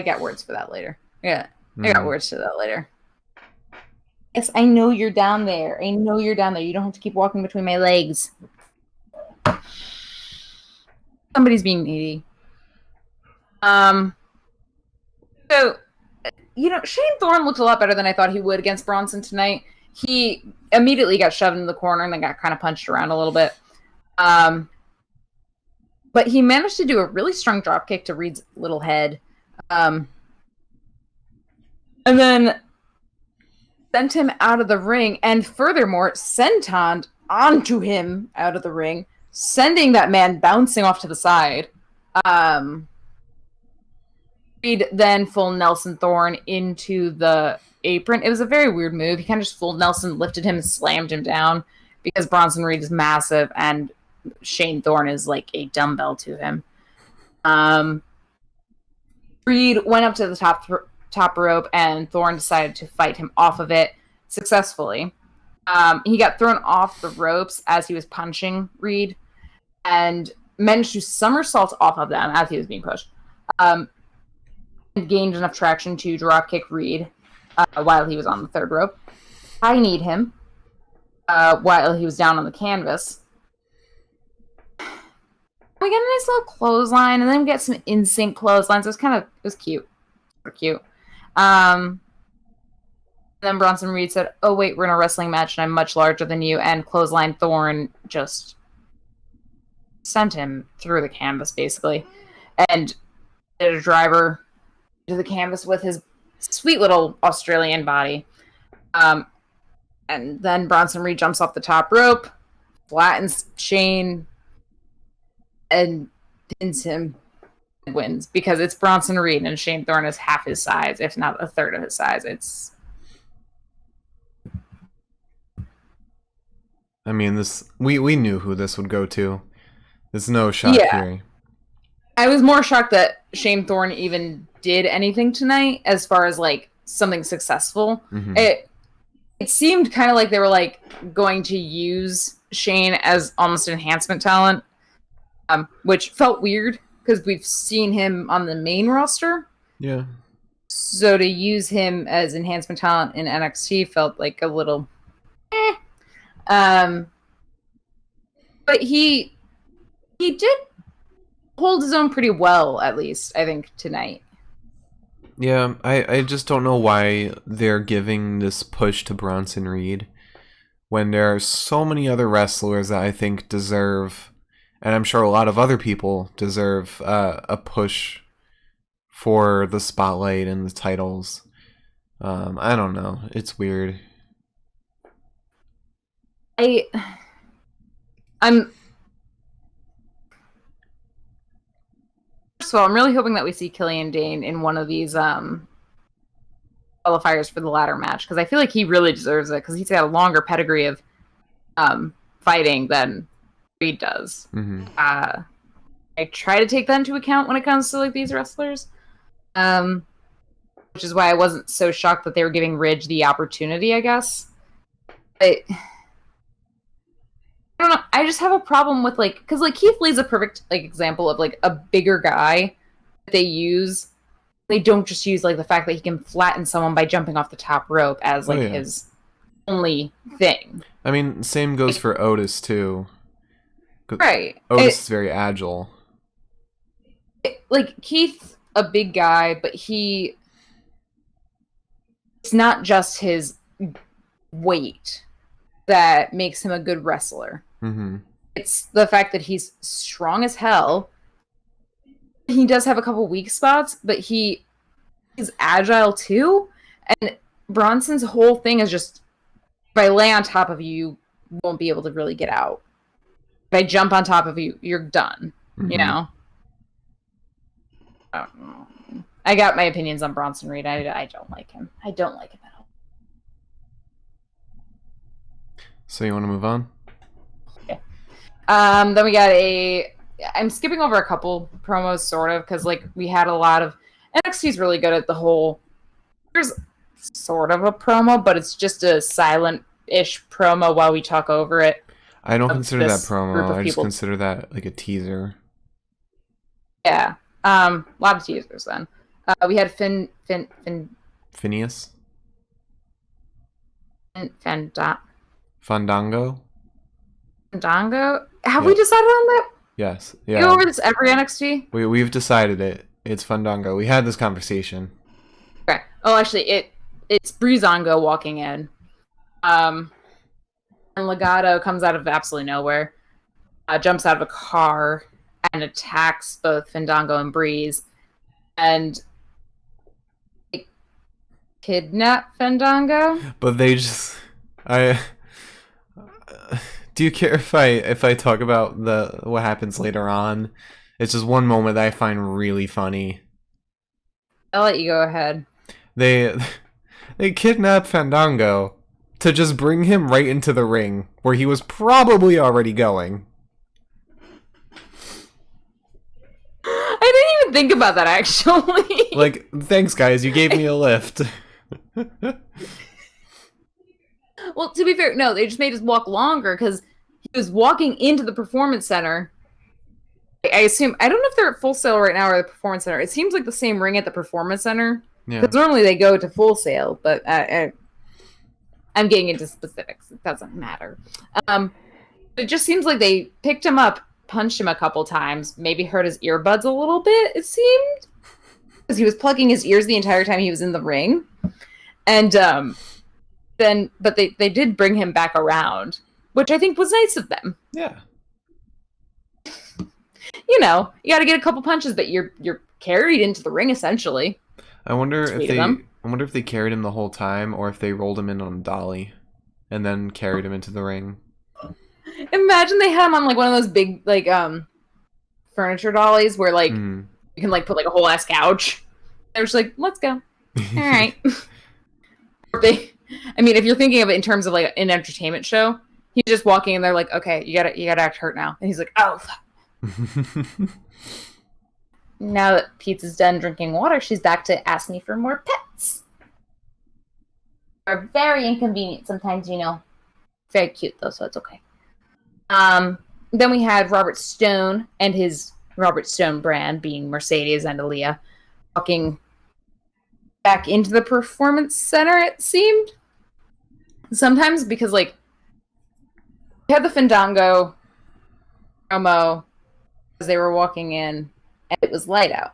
got words for that later. Yeah, I got words for that later. Yes, I know you're down there. I know you're down there. You don't have to keep walking between my legs. Somebody's being needy. So, you know, Shane Thorne looked a lot better than I thought he would against Bronson tonight. He immediately got shoved in the corner and then got kind of punched around a little bit. But he managed to do a really strong drop kick to Reed's little head. And then sent him out of the ring, and furthermore, sentoned onto him out of the ring, sending that man bouncing off to the side. Reed then full Nelson Thorne into the apron. It was a very weird move. He kind of just full Nelson, lifted him, and slammed him down because Bronson Reed is massive and Shane Thorne is like a dumbbell to him. Reed went up to the top rope, and Thorne decided to fight him off of it successfully. He got thrown off the ropes as he was punching Reed and managed to somersault off of them as he was being pushed. And gained enough traction to drop kick Reed while he was on the third rope. I need him while he was down on the canvas. We get a nice little clothesline, and then we get some in-sync clotheslines. It was cute. Super cute. Then Bronson Reed said, oh wait, we're in a wrestling match and I'm much larger than you, and clothesline Thorne just sent him through the canvas basically, and did a driver to the canvas with his sweet little Australian body. And then Bronson Reed jumps off the top rope, flattens Shane, and pins him and wins, because it's Bronson Reed and Shane Thorne is half his size, if not a third of his size. I mean, this we knew who this would go to. There's no shock here. I was more shocked that Shane Thorne even did anything tonight as far as like something successful. Mm-hmm. It seemed kind of like they were like going to use Shane as almost enhancement talent, which felt weird because we've seen him on the main roster. Yeah. So to use him as enhancement talent in NXT felt like a little but he did hold his own pretty well, at least, I think, tonight. Yeah, I just don't know why they're giving this push to Bronson Reed when there are so many other wrestlers that I think deserve, and I'm sure a lot of other people deserve, a push for the spotlight and the titles. I don't know. It's weird. I'm First of all, I'm really hoping that we see Killian Dane in one of these qualifiers for the ladder match, because I feel like he really deserves it, because he's got a longer pedigree of fighting than Reed does. Mm-hmm. I try to take that into account when it comes to like these wrestlers, which is why I wasn't so shocked that they were giving Ridge the opportunity, I guess. I don't know. I just have a problem with like, because like Keith Lee's a perfect like example of like a bigger guy that they use. They don't just use like the fact that he can flatten someone by jumping off the top rope as like his only thing. I mean, same goes for Otis too. Right. Otis is very agile. Like Keith's a big guy, but it's not just his weight that makes him a good wrestler. Mm-hmm. It's the fact that he's strong as hell. He does have a couple weak spots, but he is agile too. And Bronson's whole thing is just, if I lay on top of you, you won't be able to really get out. If I jump on top of you, you're done. Mm-hmm. You know? I don't know. I got my opinions on Bronson Reed. I don't like him. I don't like him at all. So you want to move on? Yeah. Then we got I'm skipping over a couple promos, sort of, because like we had a lot of NXT's really good at the whole. There's sort of a promo, but it's just a silent-ish promo while we talk over it. I don't consider that promo. I just consider that like a teaser. Yeah. A lot of teasers then. We had Phineas. Fandango. Fandango? Have we decided on that? Yes. Yeah. You go over this every NXT? We've decided it. It's Fandango. We had this conversation. Okay. Oh, actually, it's Breezango walking in. And Legado comes out of absolutely nowhere, jumps out of a car, and attacks both Fandango and Breeze, and kidnap Fandango. But they just, do you care if I talk about what happens later on? It's just one moment that I find really funny. I'll let you go ahead. They kidnap Fandango to just bring him right into the ring where he was probably already going. I didn't even think about that, actually. Like, thanks guys, you gave me a lift. Well, to be fair, no, they just made us walk longer because he was walking into the Performance Center. I assume, I don't know if they're at Full Sail right now or the Performance Center. It seems like the same ring at the Performance Center. Because normally they go to Full Sail, but I'm getting into specifics. It doesn't matter. It just seems like they picked him up, punched him a couple times, maybe hurt his earbuds a little bit, it seemed. Because he was plugging his ears the entire time he was in the ring. And but they did bring him back around, which I think was nice of them. Yeah. You know, you got to get a couple punches, but you're carried into the ring essentially. I wonder if they carried him the whole time, or if they rolled him in on a dolly, and then carried him into the ring. Imagine they had him on like one of those big like furniture dollies where like you can like put like a whole ass couch. They're just like, let's go. All right. I mean, if you're thinking of it in terms of like an entertainment show, he's just walking and they're like, okay, you gotta act hurt now, and he's like, oh. Now that Pizza's done drinking water, she's back to ask me for more pets. They're very inconvenient sometimes, you know. Very cute though, so it's okay. Then we had Robert Stone and his Robert Stone brand, being Mercedes and Aaliyah, walking back into the Performance Center, it seemed. Sometimes because, like, we had the Fandango promo as they were walking in, and it was light out.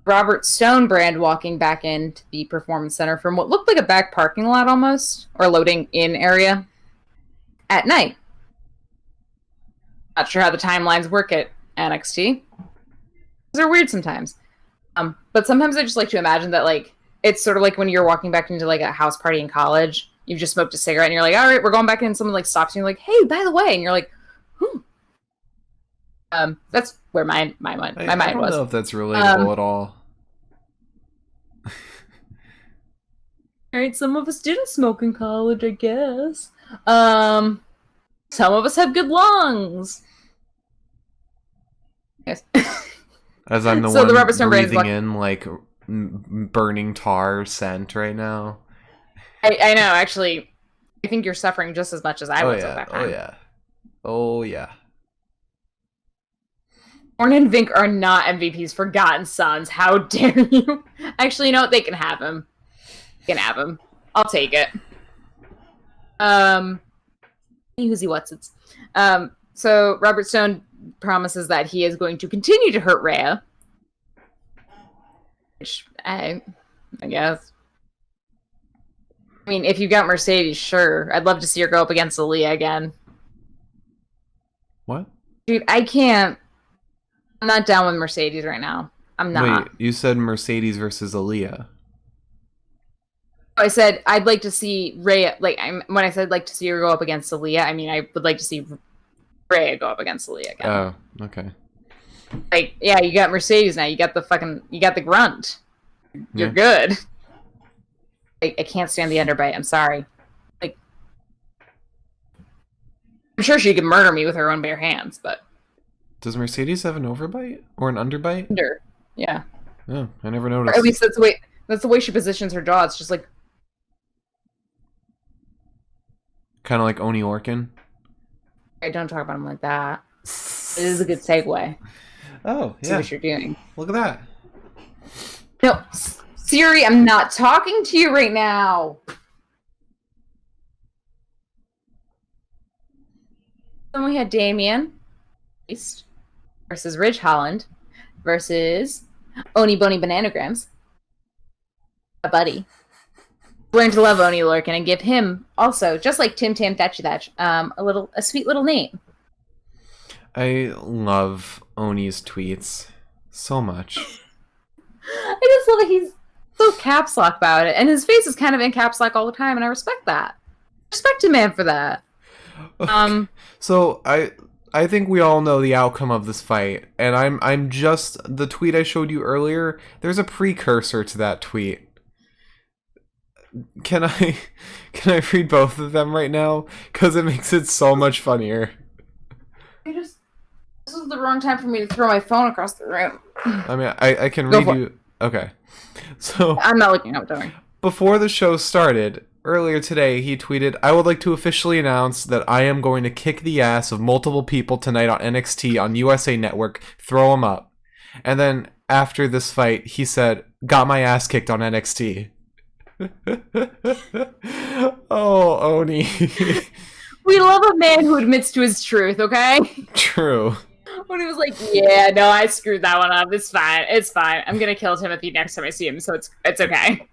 Robert Stone brand walking back into the Performance Center from what looked like a back parking lot almost, or loading in area, at night. Not sure how the timelines work at NXT. They're weird sometimes. But sometimes I just like to imagine that, like, it's sort of like when you're walking back into, like, a house party in college. You've just smoked a cigarette, and you're like, all right, we're going back in, and someone, like, stops you, and you're like, hey, by the way, and you're like, That's where my mind I don't was. know if that's relatable at all. All right, some of us didn't smoke in college, I guess. Some of us have good lungs. Yes. As I'm the So one the Rubber Stone Brain is breathing like, in like burning tar scent right now. I know, actually, I think you're suffering just as much as I was at that time. Oh yeah. Oh yeah. Orn and Vink are not MVPs, Forgotten Sons. How dare you? Actually, you know what? They can have him. They can have him. I'll take it. Who's what's it? So Robert Stone promises that he is going to continue to hurt Rhea. Which I guess. I mean, if you got Mercedes, sure. I'd love to see her go up against Aaliyah again. What? Dude, I can't. I'm not down with Mercedes right now. I'm not. Wait, you said Mercedes versus Aaliyah. I said I'd like to see Rhea. Like, when I said like to see her go up against Aaliyah, I mean I would like to see Rhea go up against Aaliyah again. Oh, okay. Like, yeah, you got Mercedes now. You got the grunt. You're good. I can't stand the underbite. I'm sorry. Like, I'm sure she could murder me with her own bare hands, but. Does Mercedes have an overbite or an underbite? Under. Yeah. Oh, I never noticed. Or at least that's the way she positions her jaw. It's just like. Kind of like Oni Orkin. I don't talk about him like that. It is a good segue. Oh, yeah. See what you're doing. Look at that. No, Siri, I'm not talking to you right now. Then we had Damien versus Ridge Holland versus Oni Boni Bananagrams. A buddy. Learn to love Oni Lorcan and give him also, just like Tim Tam Thatchy Thatch, a sweet little name. I love Oni's tweets so much. I just love that he's so caps lock about it, and his face is kind of in caps lock all the time, and I respect that. Respect a man for that. Okay. So I think we all know the outcome of this fight, and I'm just the tweet I showed you earlier. There's a precursor to that tweet. Can I read both of them right now? Because it makes it so much funnier. This is the wrong time for me to throw my phone across the room. I mean, I can read you. Okay. So I'm not looking up, don't worry. Before the show started, earlier today, he tweeted, "I would like to officially announce that I am going to kick the ass of multiple people tonight on NXT on USA Network. Throw them up." And then after this fight, he said, "Got my ass kicked on NXT." Oh, Oni. We love a man who admits to his truth, okay? True. When he was like, "Yeah, no, I screwed that one up. It's fine. It's fine. I'm gonna kill Timothy next time I see him, so it's okay."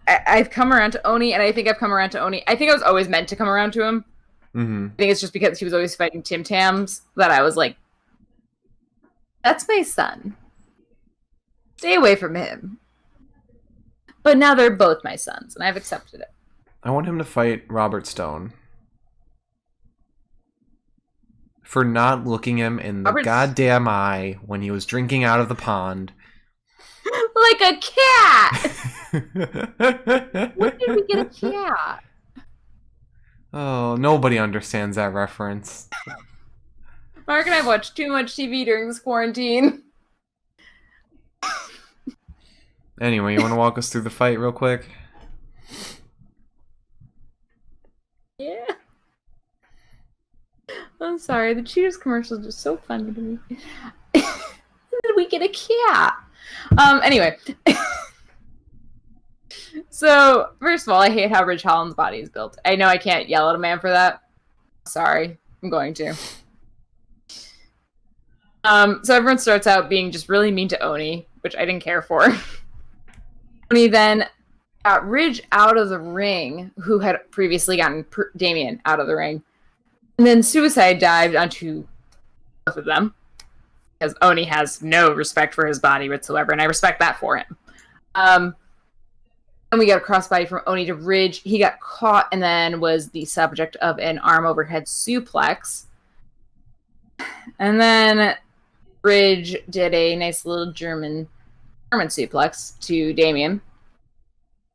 I've come around to Oni, and I think I've come around to Oni. I think I was always meant to come around to him. Mm-hmm. I think it's just because he was always fighting Tim Tams that I was like, "That's my son. Stay away from him." But now they're both my sons, and I've accepted it. I want him to fight Robert Stone for not looking him in the goddamn eye when he was drinking out of the pond. Like a cat! When did we get a cat? Oh, nobody understands that reference. Mark and I have watched too much TV during this quarantine. Anyway, you want to walk us through the fight real quick? Yeah. I'm sorry, the Cheetahs commercials are just so funny to me. When did we get a cat? Anyway. So, first of all, I hate how Ridge Holland's body is built. I know I can't yell at a man for that. Sorry. I'm going to. So everyone starts out being just really mean to Oni, which I didn't care for. Oni then got Ridge out of the ring, who had previously gotten Damien out of the ring. And then Suicide dived onto both of them. Because Oni has no respect for his body whatsoever, and I respect that for him. And we got a crossbody from Oni to Ridge. He got caught and then was the subject of an arm overhead suplex. And then Ridge did a nice little German suplex to Damien.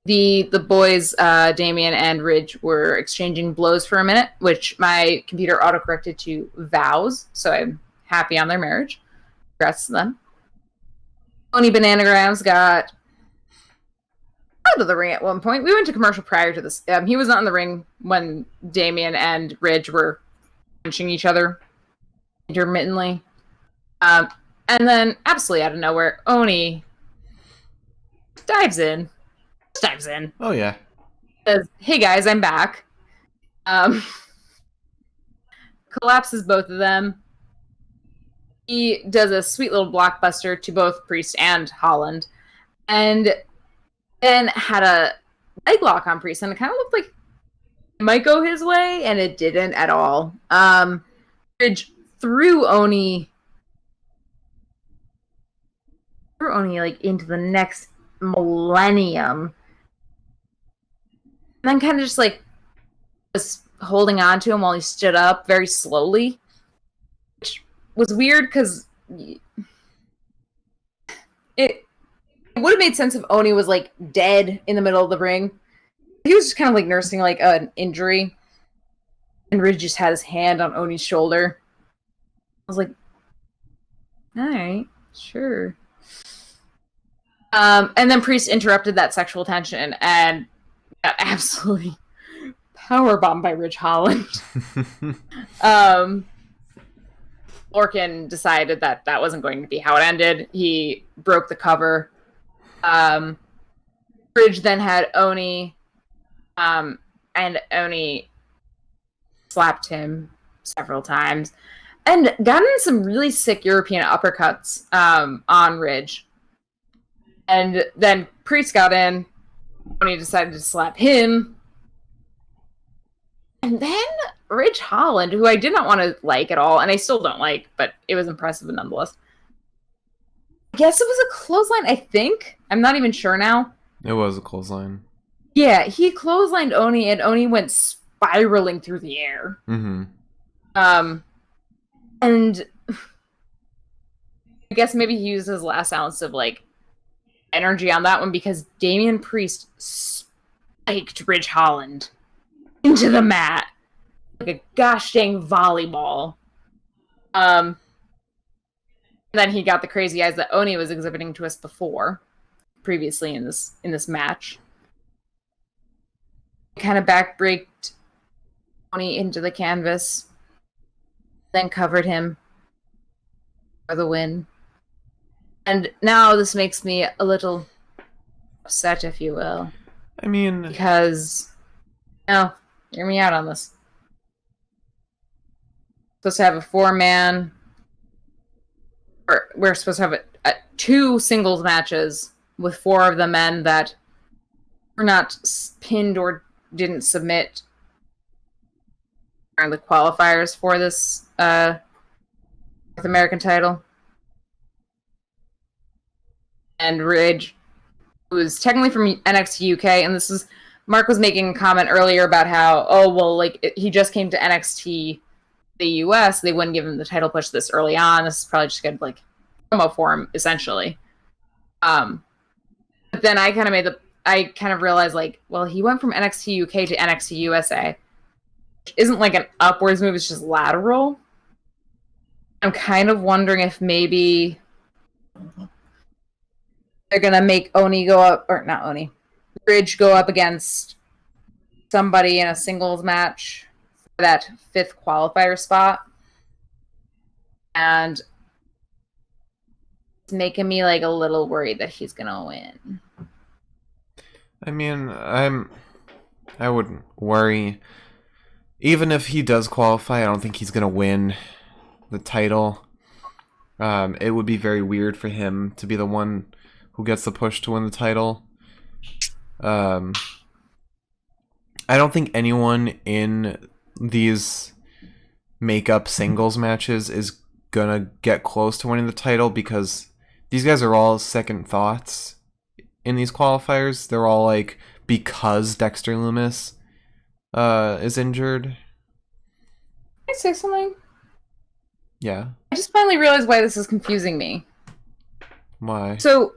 The boys, Damien and Ridge, were exchanging blows for a minute, which my computer autocorrected to vows, so I'm happy on their marriage. Congrats to them. Tony Bananagrams got out of the ring at one point. We went to commercial prior to this. He was not in the ring when Damien and Ridge were punching each other intermittently. And then, absolutely out of nowhere, Oni dives in. Oh, yeah. Says, hey guys, I'm back. Collapses both of them. He does a sweet little blockbuster to both Priest and Holland. And then had a leg lock on Priest, and it kind of looked like it might go his way, and it didn't at all. Ridge threw Oni like into the next millennium. And then kind of just like was holding on to him while he stood up very slowly, which was weird because it would have made sense if Oni was like dead in the middle of the ring. He was just kind of like nursing like an injury, and Ridge just had his hand on Oni's shoulder. I was like, all right, sure. And then Priest interrupted that sexual tension and got absolutely powerbombed by Ridge Holland. Lorcan decided that wasn't going to be how it ended. He broke the cover. Ridge then had Oni, and Oni slapped him several times and got in some really sick European uppercuts on Ridge. And then Priest got in. Oni decided to slap him. And then Ridge Holland, who I did not want to like at all, and I still don't like, but it was impressive nonetheless. I guess it was a clothesline, I think. I'm not even sure now. It was a clothesline. Yeah, he clotheslined Oni, and Oni went spiraling through the air. Mm-hmm. And I guess maybe he used his last ounce of, like, energy on that one because Damian Priest spiked Ridge Holland into the mat like a gosh dang volleyball. Then he got the crazy eyes that Oni was exhibiting to us previously in this match. Kind of backbraked Oni into the canvas, then covered him for the win. And now this makes me a little upset, if you will. I mean... Because... No, hear me out on this. Supposed to have a 4-man... Or we're supposed to have 2 singles matches with 4 of the men that were not pinned or didn't submit during the qualifiers for this North American title. And Ridge, who was technically from NXT UK, and this is Mark was making a comment earlier about how, he just came to NXT the US, they wouldn't give him the title push this early on. This is probably just good like promo for him, essentially. But then I kind of realized like, well, he went from NXT UK to NXT USA, which isn't like an upwards move, it's just lateral. I'm kind of wondering if maybe they're gonna make Oni go up, or not Oni, Ridge go up against somebody in a singles match for that 5th qualifier spot. And it's making me like a little worried that he's gonna win. I mean, I wouldn't worry. Even if he does qualify, I don't think he's gonna win the title. It would be very weird for him to be the one who gets the push to win the title. I don't think anyone in these make-up singles matches is gonna get close to winning the title because these guys are all second thoughts in these qualifiers. They're all like because Dexter Lumis is injured. Can I say something? Yeah. I just finally realized why this is confusing me. Why? So,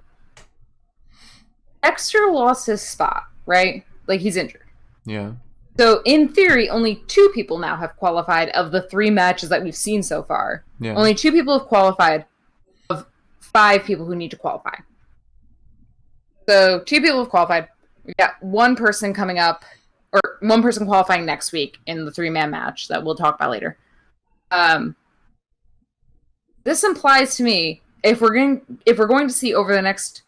Dexter lost his spot, right? Like, he's injured. Yeah. So, in theory, only 2 people now have qualified of the 3 matches that we've seen so far. Yeah. Only 2 people have qualified of 5 people who need to qualify. So, 2 people have qualified. We've got 1 person coming up, or 1 person qualifying next week in the 3-man match that we'll talk about later. This implies to me, if we're going to see over the next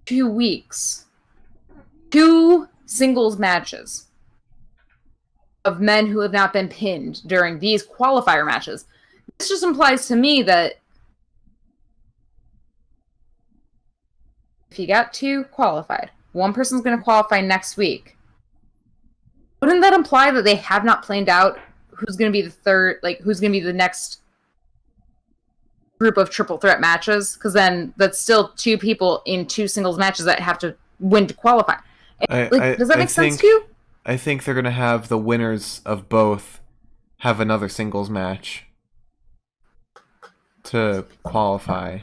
2 weeks, 2 singles matches of men who have not been pinned during these qualifier matches, this just implies to me that if you got 2 qualified, 1 person's going to qualify next week. Wouldn't that imply that they have not planned out who's going to be the third, like who's going to be the next group of triple threat matches? Because then that's still 2 people in 2 singles matches that have to win to qualify. Does that make sense to you? I think they're going to have the winners of both have another singles match to qualify.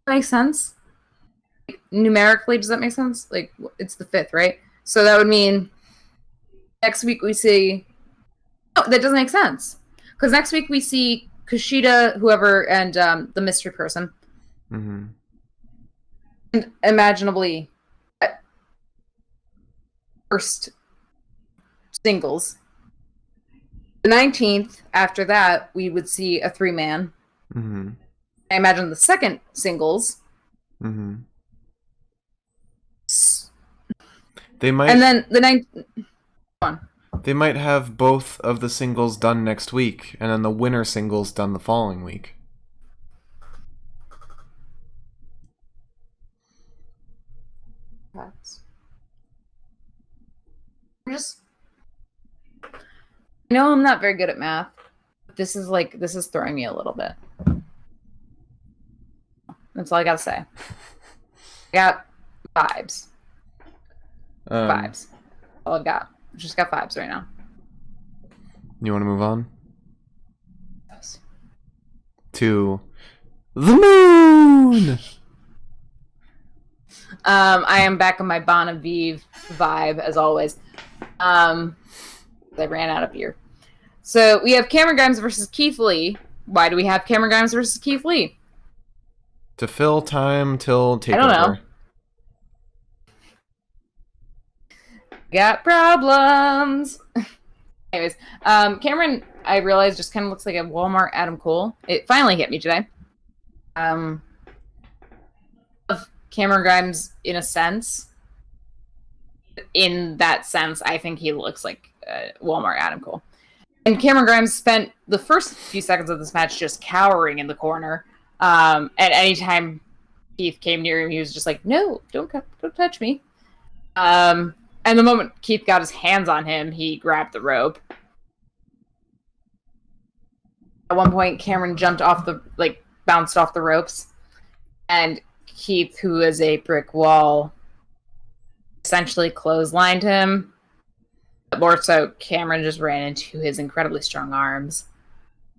Makes sense. Numerically, does that make sense? Like, it's the 5th, right? So that would mean next week we see... No, that doesn't make sense. Because next week we see Kushida, whoever, and the mystery person. Mm-hmm. And imaginably, first singles. The 19th, after that, we would see a 3-man. Mm-hmm. I imagine the second singles. Mm-hmm. They might... And then the 9th... They might have both of the singles done next week, and then the winner singles done the following week. I know I'm not very good at math. But this is throwing me a little bit. That's all I gotta say. I got vibes. Vibes. All I've got. I've just got vibes right now. You want to move on? Yes. To the moon! I am back on my Bon Aviv vibe, as always. I ran out of beer. So we have Cameron Grimes versus Keith Lee. Why do we have Cameron Grimes versus Keith Lee? To fill time till takeover. I don't know. Got problems. Anyways, Cameron, I realized, just kind of looks like a Walmart Adam Cole. It finally hit me today. Of Cameron Grimes, in a sense. In that sense, I think he looks like Walmart Adam Cole. And Cameron Grimes spent the first few seconds of this match just cowering in the corner. At any time Keith came near him, he was just like, "No, don't touch me." And the moment Keith got his hands on him, he grabbed the rope. At one point, Cameron bounced off the ropes, and Keith, who is a brick wall, essentially clotheslined him. But more so, Cameron just ran into his incredibly strong arms.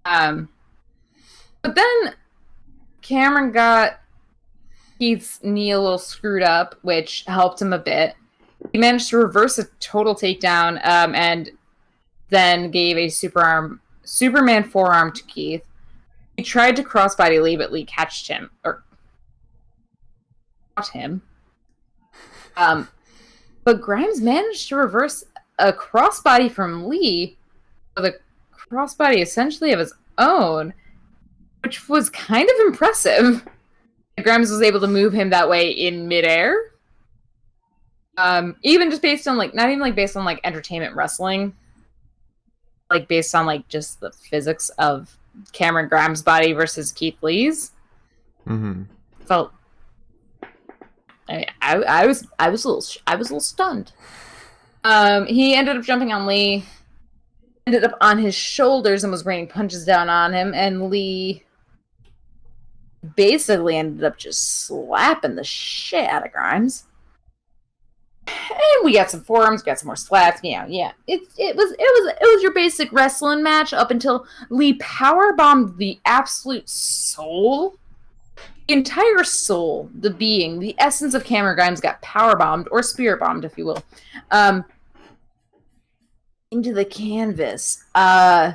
But then Cameron got Keith's knee a little screwed up, which helped him a bit. He managed to reverse a total takedown, and then gave a Superman forearm to Keith. He tried to crossbody Lee, but Lee catched him. Or caught him. But Grimes managed to reverse a crossbody from Lee with a crossbody essentially of his own, which was kind of impressive. Grimes was able to move him that way in midair. Even just based on not even based on entertainment wrestling, based on just the physics of Cameron Grimes' body versus Keith Lee's. Mm-hmm. Felt. I was a little stunned. He ended up jumping on Lee, ended up on his shoulders and was raining punches down on him, and Lee basically ended up just slapping the shit out of Grimes. And we got some forearms, got some more slaps. Yeah. It was your basic wrestling match up until Lee powerbombed the absolute soul. The entire soul, the being, the essence of Cameron Grimes got powerbombed, or spirit bombed, if you will, into the canvas. No,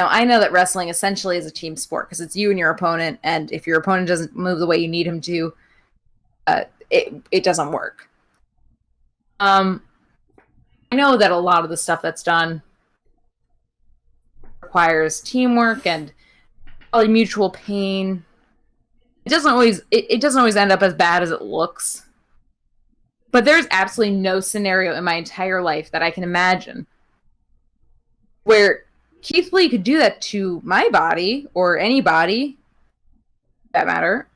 I know that wrestling essentially is a team sport because it's you and your opponent, and if your opponent doesn't move the way you need him to, it doesn't work. I know that a lot of the stuff that's done requires teamwork and probably mutual pain. It doesn't always end up as bad as it looks. But there's absolutely no scenario in my entire life that I can imagine where Keith Lee could do that to my body, or anybody, for that matter,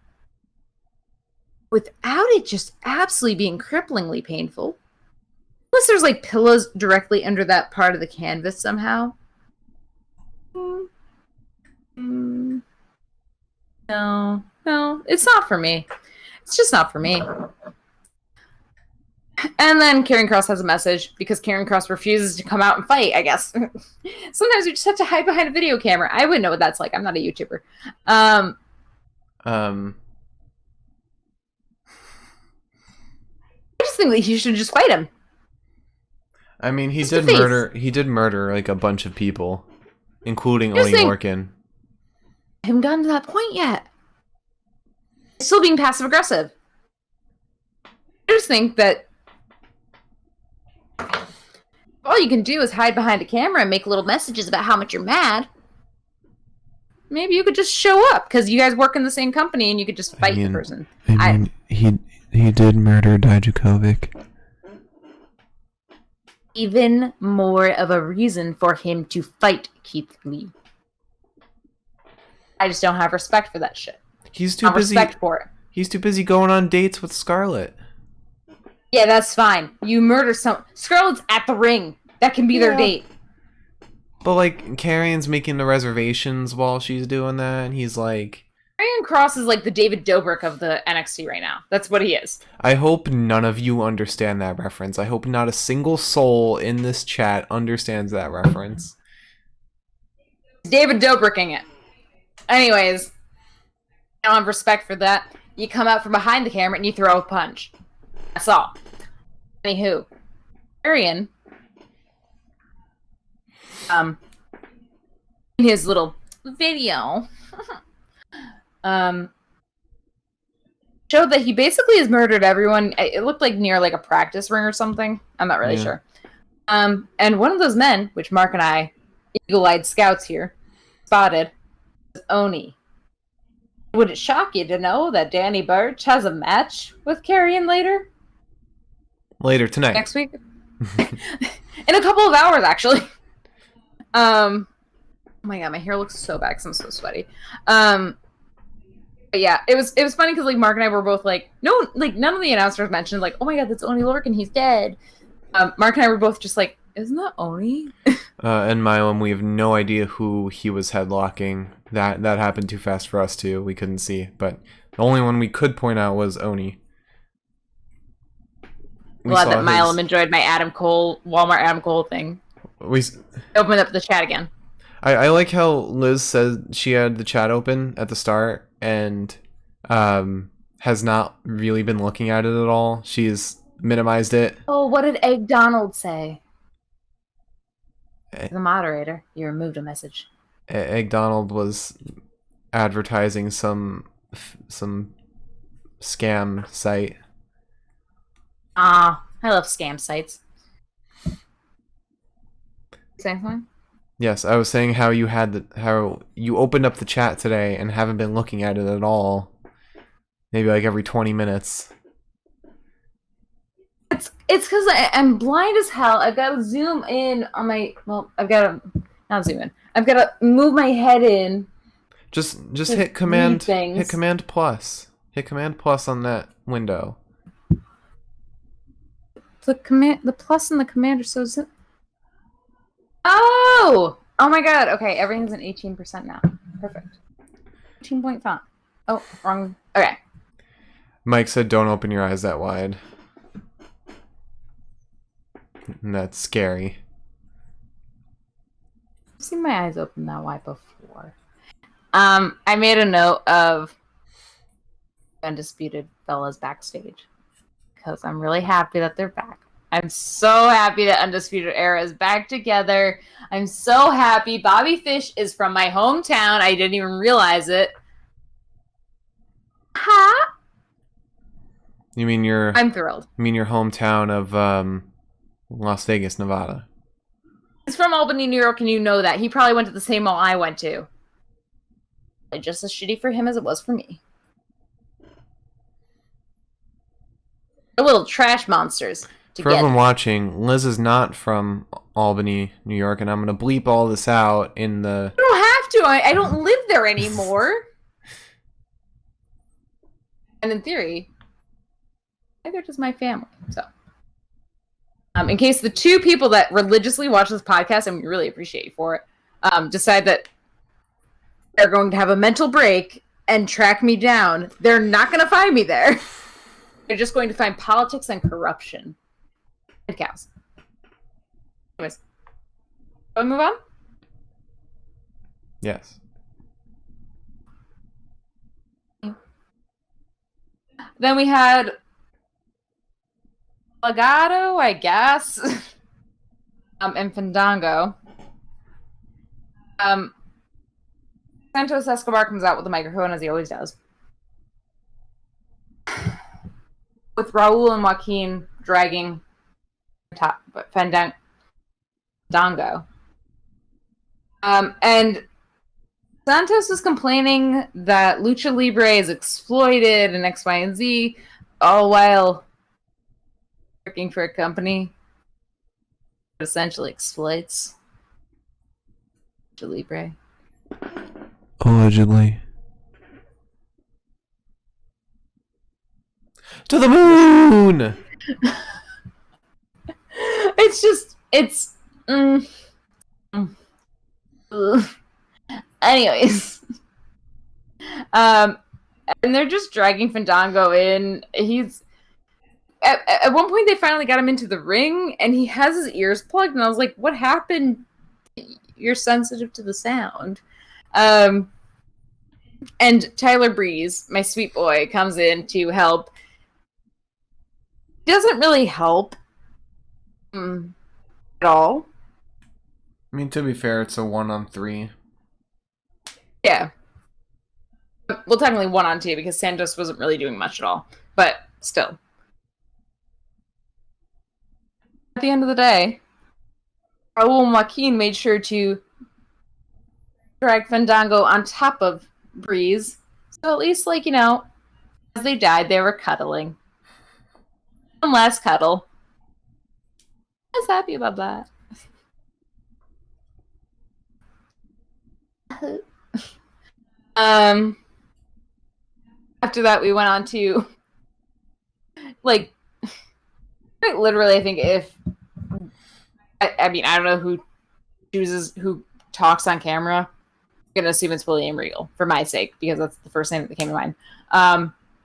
without it just absolutely being cripplingly painful. Unless there's like pillows directly under that part of the canvas somehow. No, it's not for me. It's just not for me. And then Karrion Kross has a message because Karrion Kross refuses to come out and fight, I guess. Sometimes we just have to hide behind a video camera. I wouldn't know what that's like. I'm not a YouTuber. I just think that he should just fight him. I mean, he did murder like a bunch of people, including Oney Lorcan. I haven't gotten to that point yet. Still being passive aggressive. I just think that all you can do is hide behind a camera and make little messages about how much you're mad. Maybe you could just show up because you guys work in the same company and you could just fight the person. He did murder Dijakovic. Even more of a reason for him to fight Keith Lee. I just don't have respect for that shit. He's too busy. Respect for it. He's too busy going on dates with Scarlett. Yeah, that's fine. You murder Scarlett's at the ring. That can be their date. But like, Karrion's making the reservations while she's doing that, and he's like... Karrion Kross is like the David Dobrik of the NXT right now. That's what he is. I hope none of you understand that reference. I hope not a single soul in this chat understands that reference. David Dobricking it. Anyways, I don't have respect for that. You come out from behind the camera and you throw a punch. That's all. Anywho, Karrion, in his little video, showed that he basically has murdered everyone. It looked like near like a practice ring or something. I'm not really sure. And one of those men, which Mark and I, eagle-eyed scouts here, spotted, was Oney. Would it shock you to know that Danny Burch has a match with Karrion later? Later tonight. Next week? In a couple of hours, actually. Oh my god, my hair looks so bad because I'm so sweaty. But yeah, it was funny because like Mark and I were both like, no, like none of the announcers mentioned like, oh my god, that's Oney Lorcan, he's dead. Mark and I were both just like, isn't that Oney? And Milam, we have no idea who he was headlocking. That happened too fast for us too. We couldn't see, but the only one we could point out was Oney. Glad that Milam enjoyed my Walmart Adam Cole thing. We opened up the chat again. I like how Liz said she had the chat open at the start and has not really been looking at it at all. She's minimized it. Oh, what did Egg Donald say? The moderator, you removed a message. Egg Donald was advertising some scam site. I love scam sites. Same thing? Yes, I was saying how you opened up the chat today and haven't been looking at it at all. Maybe like every 20 minutes. It's because I'm blind as hell. I've got to zoom in on my... Well, I've got to... Not zoom in. I've got to move my head in. Just hit Command... Hit Command plus. Hit Command plus on that window. The plus and the command are so... Oh! Oh my god. Okay, everything's in 18% now. Perfect. 18-point font. Oh, wrong. Okay. Mike said don't open your eyes that wide. And that's scary. I've seen my eyes open that wide before. I made a note of Undisputed Fellas backstage because I'm really happy that they're back. I'm so happy that Undisputed Era is back together. I'm so happy. Bobby Fish is from my hometown. I didn't even realize it. Huh? You mean your? I'm thrilled. You mean your hometown of Las Vegas, Nevada? He's from Albany, New York, and you know that. He probably went to the same mall I went to. Just as shitty for him as it was for me. They're little trash monsters. For everyone watching, Liz is not from Albany, New York, and I'm going to bleep all this out in the... You don't have to. I don't live there anymore. And in theory, neither does my family. So, in case the two people that religiously watch this podcast, and we really appreciate you for it, decide that they're going to have a mental break and track me down, they're not going to find me there. They're just going to find politics and corruption. And cows. Anyways. Shall we move on? Yes. Then we had Legado, I guess. And Fandango. Santos Escobar comes out with the microphone as he always does. With Raul and Joaquin dragging Fandango. And Santos is complaining that Lucha Libre is exploited and X, Y, and Z, all while working for a company that essentially exploits Lucha Libre. Allegedly. To the moon! It's just, anyways. And they're just dragging Fandango in. He's at one point they finally got him into the ring and he has his ears plugged and I was like, what happened? You're sensitive to the sound. And Tyler Breeze, my sweet boy, comes in to help. Doesn't really help at all. I mean, to be fair, it's a 1-on-3. Yeah. Well, technically 1-on-2 because Santos wasn't really doing much at all. But still. At the end of the day, Raul and Joaquin made sure to drag Fandango on top of Breeze. So at least, like, you know, as they died, they were cuddling. One last cuddle. I was happy about that. After that, we went on to, like, quite literally, I think if, I mean, I don't know who talks on camera. I'm gonna assume it's William Regal for my sake because that's the first name that came to mind.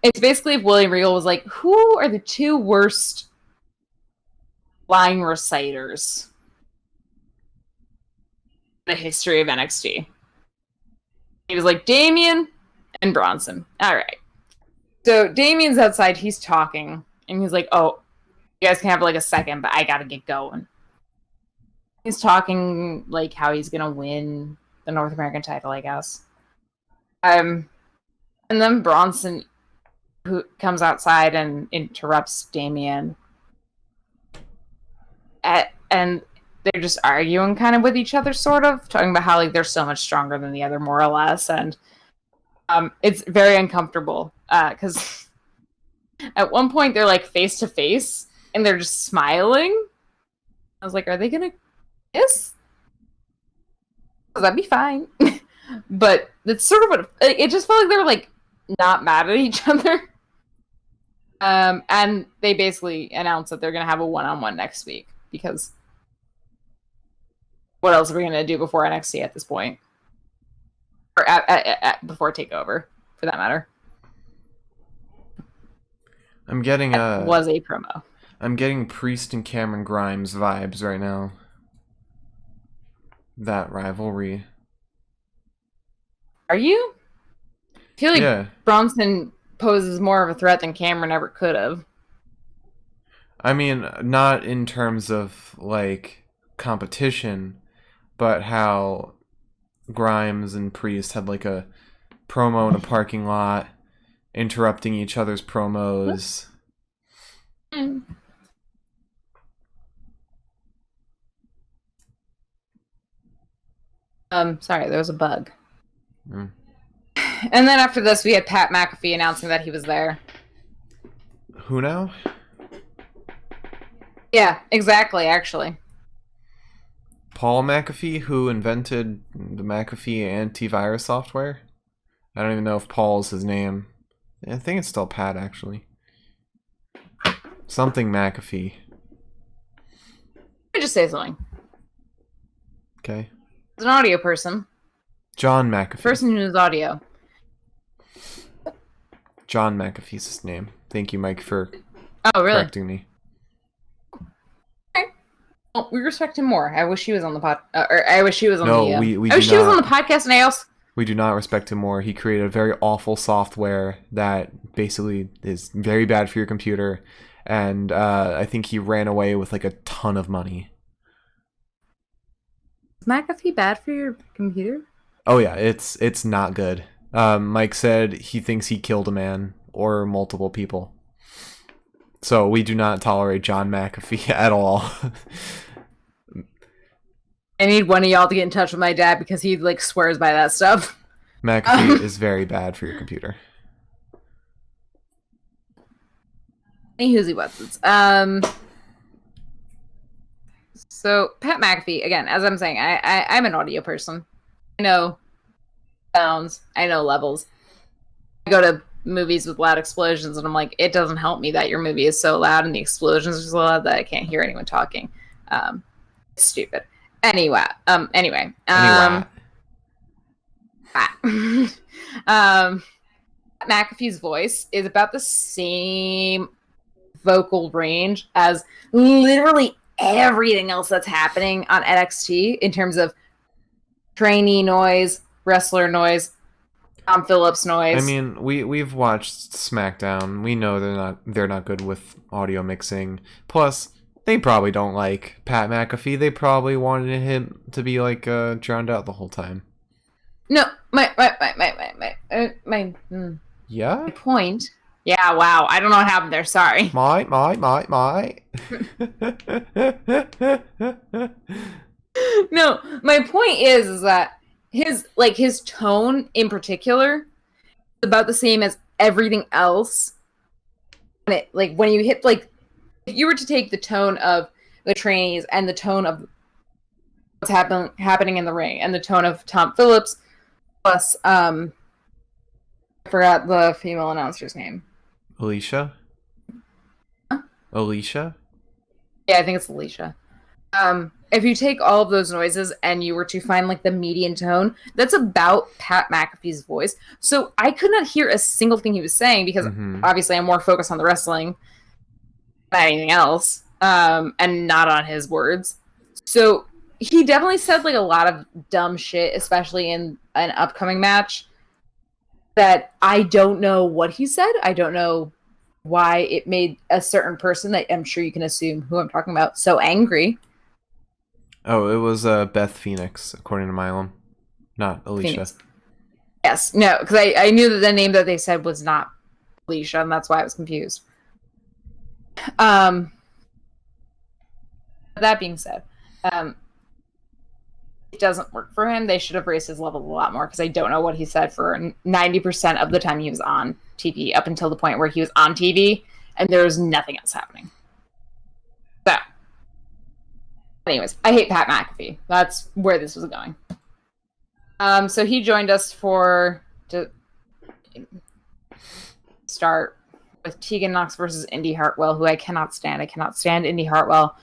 It's basically if William Regal was like, who are the two worst line reciters in the history of NXT? He was like, Damien and Bronson. All right. So Damien's outside, he's talking, and he's like, oh, you guys can have like a second, but I gotta get going. He's talking like how he's gonna win the North American title, I guess. And then Bronson, who comes outside and interrupts Damien. And they're just arguing kind of with each other, sort of, talking about how like they're so much stronger than the other, more or less. And it's very uncomfortable because at one point they're like face to face and they're just smiling. I was like, are they gonna kiss? That'd be fine. But that's sort of what it just felt like they were like not mad at each other. And they basically announced that they're gonna have a one-on-one next week because what else are we gonna do before NXT at this point, or before Takeover, for that matter? I'm getting that was a promo. I'm getting Priest and Cameron Grimes vibes right now. That rivalry. Are you? I feel like Yeah. Bronson poses more of a threat than Cameron ever could have. I mean, not in terms of, like, competition, but how Grimes and Priest had, like, a promo in a parking lot, interrupting each other's promos. Sorry, there was a bug. Mm. And then after this, we had Pat McAfee announcing that he was there. Who now? Yeah, exactly, actually. Paul McAfee, who invented the McAfee antivirus software? I don't even know if Paul's his name. I think it's still Pat, actually. Something McAfee. Let me just say something. Okay. As an audio person, John McAfee. person who knows audio. John McAfee's his name. Thank you, Mike, for Oh, really? correcting me. Well, we respect him more. I wish he was on the pod. Or I wish he was on No, the. we I wish do he was not. on the podcast, and I also. We do not respect him more. He created a very awful software that basically is very bad for your computer, and I think he ran away with like a ton of money. Is McAfee bad for your computer? Oh yeah, it's not good. Mike said he thinks he killed a man or multiple people. So we do not tolerate John McAfee at all. I need one of y'all to get in touch with my dad because he like swears by that stuff. McAfee is very bad for your computer. Any whoosy whatsits. So Pat McAfee, again, as I'm saying, I'm an audio person. I know sounds, I know levels. I go to movies with loud explosions and I'm like, it doesn't help me that your movie is so loud and the explosions are so loud that I can't hear anyone talking. It's stupid. Anyway. McAfee's voice is about the same vocal range as literally everything else that's happening on NXT in terms of trainee noise, wrestler noise, Tom Phillips noise. I mean, we've watched SmackDown. We know they're not good with audio mixing. Plus, they probably don't like Pat McAfee. They probably wanted him to be like drowned out the whole time. No, my Yeah. point. Yeah, wow. I don't know what happened there. Sorry. My. No, my point is that his tone in particular is about the same as everything else. And it, like when you hit like if you were to take the tone of the trainees and the tone of what's happening in the ring and the tone of Tom Phillips plus I forgot the female announcer's name. Alicia? Huh? Alicia? Yeah, I think it's Alicia. If you take all of those noises and you were to find like the median tone, that's about Pat McAfee's voice. So I could not hear a single thing he was saying because obviously I'm more focused on the wrestling than anything else, and not on his words. So he definitely said like a lot of dumb shit, especially in an upcoming match. That I don't know what he said. I don't know why it made a certain person that I'm sure you can assume who I'm talking about so angry. Oh, it was Beth Phoenix, according to Milam. Not Alicia. Phoenix. Yes, no, because I knew that the name that they said was not Alicia, and that's why I was confused. That being said, it doesn't work for him. They should have raised his level a lot more because I don't know what he said for 90% of the time he was on TV, up until the point where he was on TV and there was nothing else happening. So, anyways, I hate Pat McAfee. That's where this was going. So he joined us to start with Tegan Knox versus Indy Hartwell, who I cannot stand. I cannot stand Indy Hartwell.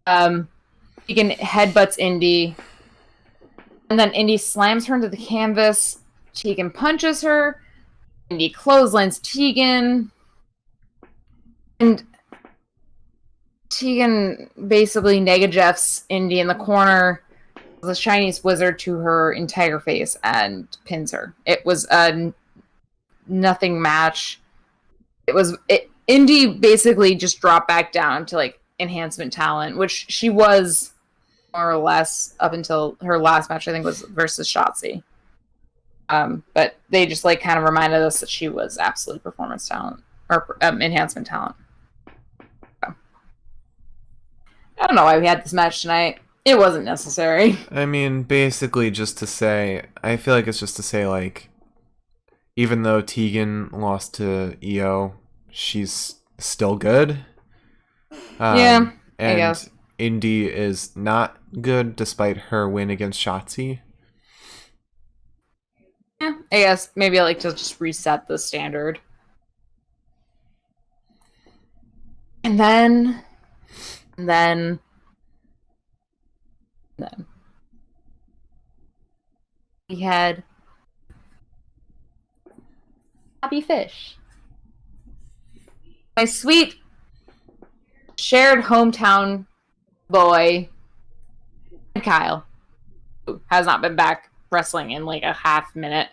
Tegan headbutts Indy. And then Indy slams her into the canvas. Tegan punches her. Indy clotheslines Tegan. And Tegan basically Nega Jeffs Indy in the corner, the Chinese wizard to her entire face and pins her. It was a nothing match. Indy basically just dropped back down to like enhancement talent, which she was more or less up until her last match, I think, was versus Shotzi. But they just like kind of reminded us that she was absolute performance talent or enhancement talent. So, I don't know why we had this match tonight. It wasn't necessary. I mean, basically just to say, I feel like it's just to say, like, even though Tegan lost to Io, she's still good. Yeah, and I guess. Indy is not good despite her win against Shotzi. Yeah, I guess maybe I like to just reset the standard. And then we had Bobby Fish. My sweet shared hometown boy, Kyle, who has not been back wrestling in like a half minute.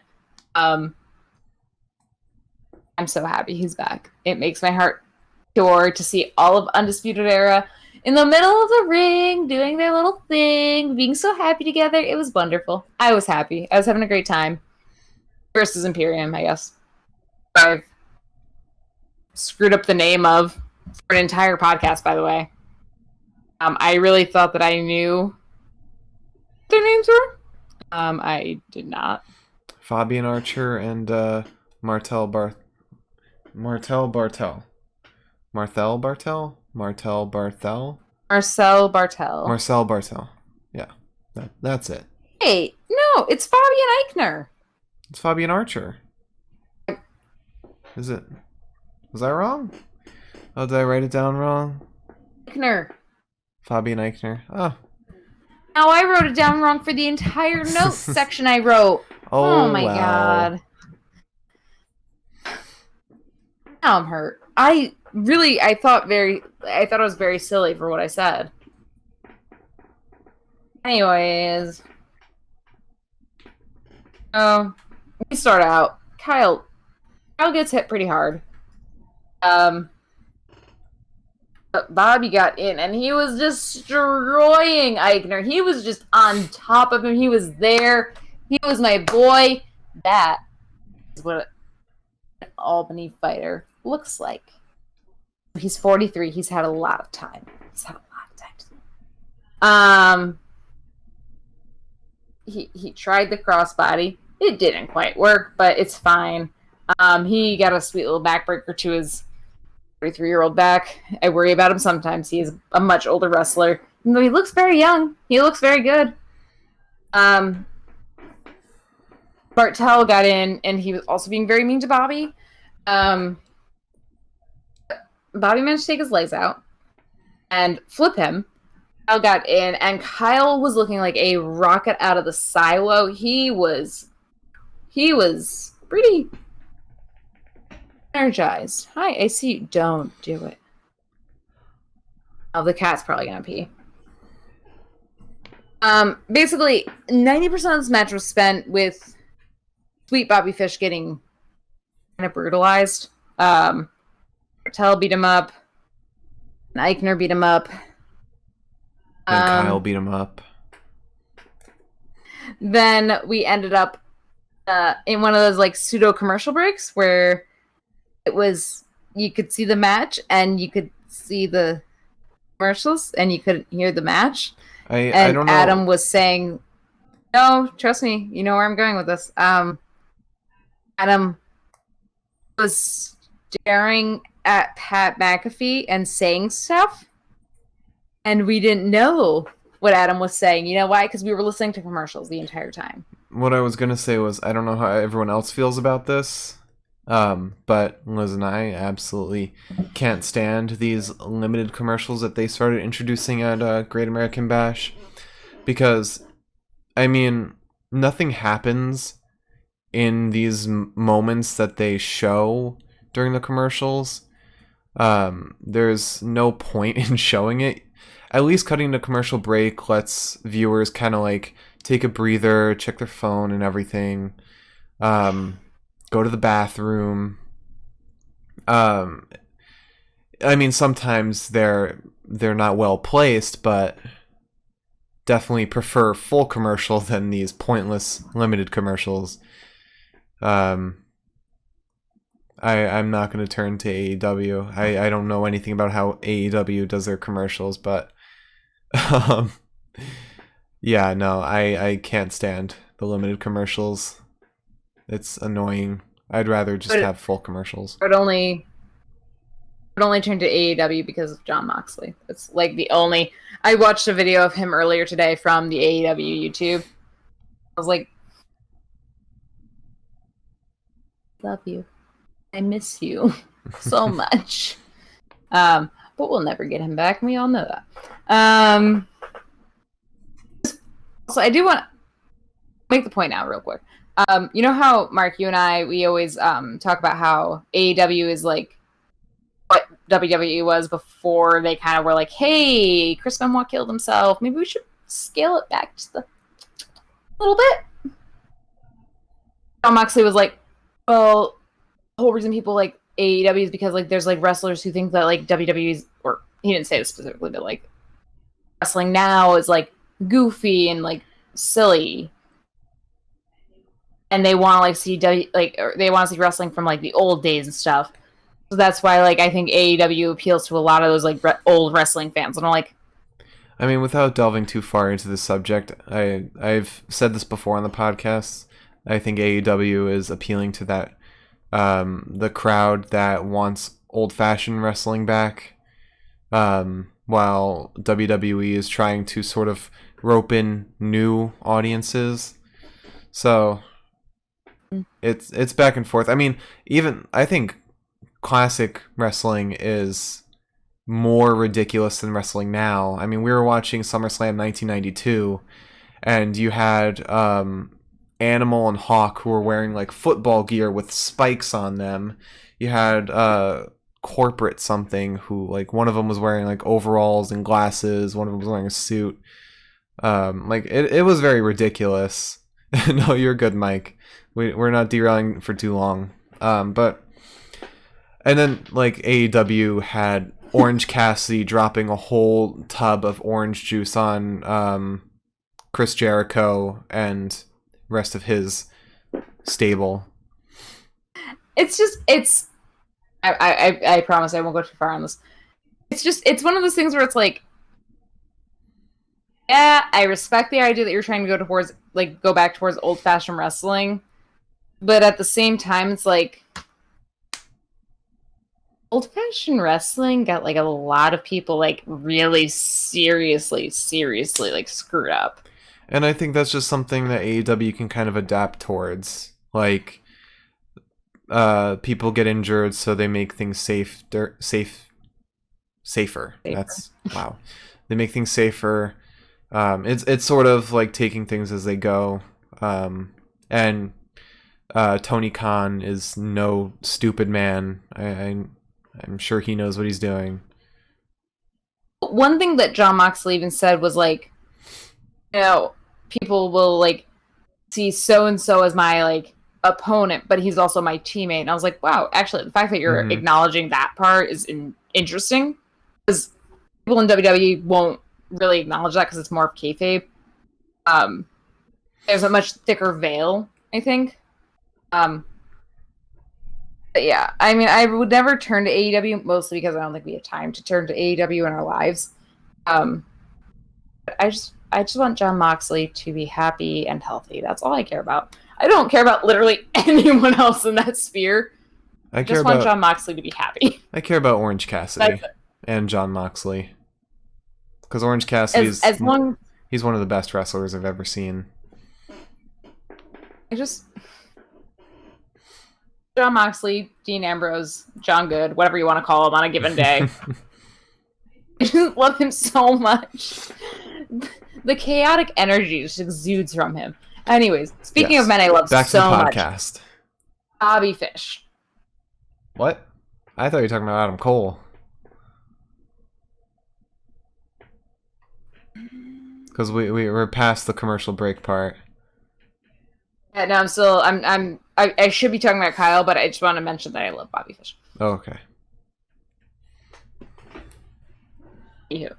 I'm so happy he's back. It makes my heart pure to see all of Undisputed Era in the middle of the ring, doing their little thing, being so happy together. It was wonderful. I was happy. I was having a great time. Versus Imperium, I guess. I've screwed up the name of for an entire podcast, by the way. I really thought that I knew what their names were. I did not. Fabian Archer and Martel Bartel. Marcel Bartel. Marcel Bartel. Yeah, that's it. Hey, no, it's Fabian Eichner. It's Fabian Archer. Is it? Was I wrong? Oh, did I write it down wrong? Eichner. Fabian Eichner. Oh. Now I wrote it down wrong for the entire notes section I wrote. Oh my god. Now I'm hurt. I thought it was very silly for what I said. Anyways. We start out. Kyle gets hit pretty hard. But Bobby got in and he was destroying Eichner. He was just on top of him. He was there. He was my boy. That is what an Albany fighter looks like. He's 43. He's had a lot of time. He tried the crossbody. It didn't quite work, but it's fine. He got a sweet little backbreaker to his 33-year-old back. I worry about him sometimes. He is a much older wrestler. Even though he looks very young. He looks very good. Bartel got in, and he was also being very mean to Bobby. Bobby managed to take his legs out and flip him. Kyle got in, and Kyle was looking like a rocket out of the silo. He was pretty energized. Hi, I see you. Don't do it. Oh, the cat's probably gonna pee. Basically, 90% of this match was spent with sweet Bobby Fish getting kind of brutalized. Bartel beat him up. And Eichner beat him up. And Kyle beat him up. Then we ended up in one of those like pseudo commercial breaks where it was you could see the match and you could see the commercials and you couldn't hear the match. I don't know. Adam was saying, "No, trust me, you know where I'm going with this." Adam was staring at Pat McAfee and saying stuff. And we didn't know what Adam was saying. You know why? Because we were listening to commercials the entire time. What I was going to say was, I don't know how everyone else feels about this, but Liz and I absolutely can't stand these limited commercials that they started introducing at Great American Bash. Because, I mean, nothing happens in these moments that they show during the commercials. there's no point in showing it. At least cutting the commercial break lets viewers kind of like take a breather, check their phone and everything, go to the bathroom. I mean, sometimes they're not well placed, but definitely prefer full commercial than these pointless limited commercials. I'm not going to turn to AEW. I don't know anything about how AEW does their commercials, but yeah, no, I can't stand the limited commercials. It's annoying. I'd rather just have full commercials. But only turn to AEW because of Jon Moxley. It's like the only. I watched a video of him earlier today from the AEW YouTube. I was like, love you. I miss you so much. But we'll never get him back, and we all know that. So I do want to make the point now real quick. You know how, Mark, you and I, we always talk about how AEW is like what WWE was before they kind of were like, hey, Chris Benoit killed himself. Maybe we should scale it back just a little bit. Jon Moxley was like, well, the whole reason people like AEW is because like there's like wrestlers who think that like WWE's, or he didn't say this specifically, but like wrestling now is like goofy and like silly, and they want to like see or they want to see wrestling from like the old days and stuff. So that's why like I think AEW appeals to a lot of those like old wrestling fans. And I'm like, I mean, without delving too far into the subject, I've said this before on the podcast. I think AEW is appealing to that the crowd that wants old-fashioned wrestling back, while WWE is trying to sort of rope in new audiences. So it's back and forth. I mean, even I think classic wrestling is more ridiculous than wrestling now. I mean, we were watching SummerSlam 1992, and you had Animal and Hawk who were wearing like football gear with spikes on them. You had Corporate something who like one of them was wearing like overalls and glasses. One of them was wearing a suit. Like it was very ridiculous. No, you're good, Mike. We're not derailing for too long. But and then like AEW had Orange Cassidy dropping a whole tub of orange juice on Chris Jericho and rest of his stable. I promise I won't go too far on this. It's one of those things where it's like, yeah, I respect the idea that you're trying to go back towards old-fashioned wrestling, but at the same time it's like old-fashioned wrestling got like a lot of people like really seriously like screwed up. And I think that's just something that AEW can kind of adapt towards. Like, people get injured, so they make things safer. That's wow. They make things safer. It's sort of like taking things as they go. And Tony Khan is no stupid man. I'm sure he knows what he's doing. One thing that Jon Moxley even said was like, you know, people will like see so and so as my like opponent, but he's also my teammate. And I was like, wow, actually, the fact that you're acknowledging that part is interesting, because people in WWE won't really acknowledge that because it's more of kayfabe. There's a much thicker veil, I think. But yeah, I mean, I would never turn to AEW, mostly because I don't think we have time to turn to AEW in our lives. But I just want Jon Moxley to be happy and healthy. That's all I care about. I don't care about literally anyone else in that sphere. I just want Jon Moxley to be happy. I care about Orange Cassidy and Jon Moxley. Because Orange Cassidy he's one of the best wrestlers I've ever seen. Jon Moxley, Dean Ambrose, John Good, whatever you want to call him on a given day. I just love him so much. The chaotic energy just exudes from him. Anyways, speaking of men I love back so to the much. Podcast. Bobby Fish. What? I thought you were talking about Adam Cole. Because we're past the commercial break part. Yeah, no, I should be talking about Kyle, but I just want to mention that I love Bobby Fish. Oh, okay. Anywho.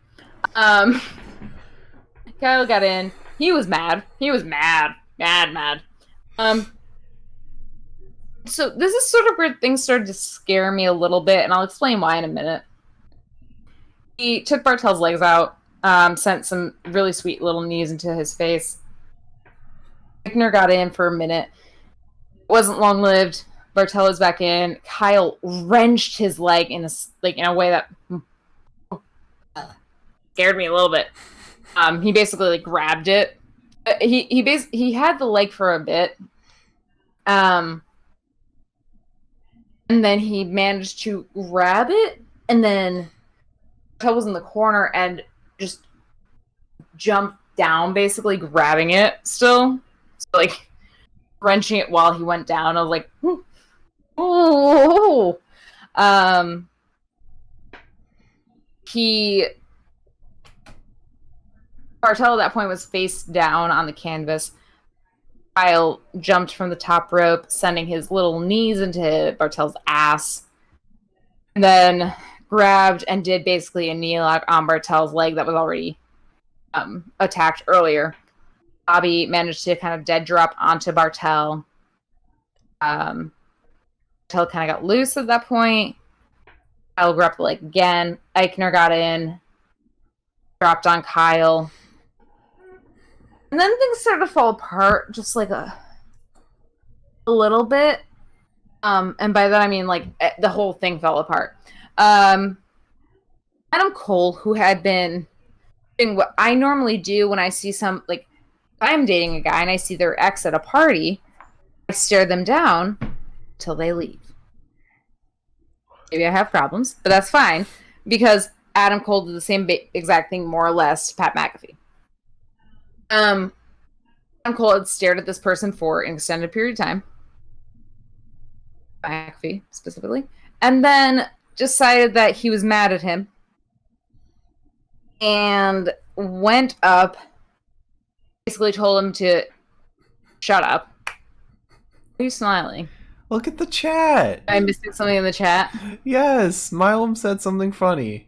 Kyle got in. He was mad. He was mad. Mad. So this is sort of where things started to scare me a little bit, and I'll explain why in a minute. He took Bartel's legs out, sent some really sweet little knees into his face. Eichner got in for a minute. It wasn't long-lived. Bartel was back in. Kyle wrenched his leg in a way that scared me a little bit. He basically like grabbed it. He had the leg for a bit. And then he managed to grab it, and then Bartel was in the corner and just jumped down, basically grabbing it still. So, like, wrenching it while he went down. I was like, oh. Bartel at that point was face down on the canvas. Kyle jumped from the top rope, sending his little knees into Bartel's ass. And then grabbed and did basically a knee lock on Bartel's leg that was already attacked earlier. Bobby managed to kind of dead drop onto Bartel. Bartel kind of got loose at that point. Kyle grabbed the leg again. Eichner got in. Dropped on Kyle. And then things started to fall apart just like a little bit. And by that I mean like the whole thing fell apart. Adam Cole, who had been doing what I normally do when I see some, like, if I'm dating a guy and I see their ex at a party, I stare them down until they leave. Maybe I have problems, but that's fine because Adam Cole did the same exact thing more or less to Pat McAfee. Adam Cole had stared at this person for an extended period of time. McAfee, specifically. And then decided that he was mad at him. And went up, basically told him to shut up. Why are you smiling? Look at the chat. I'm missing something in the chat. Yes, Milam said something funny.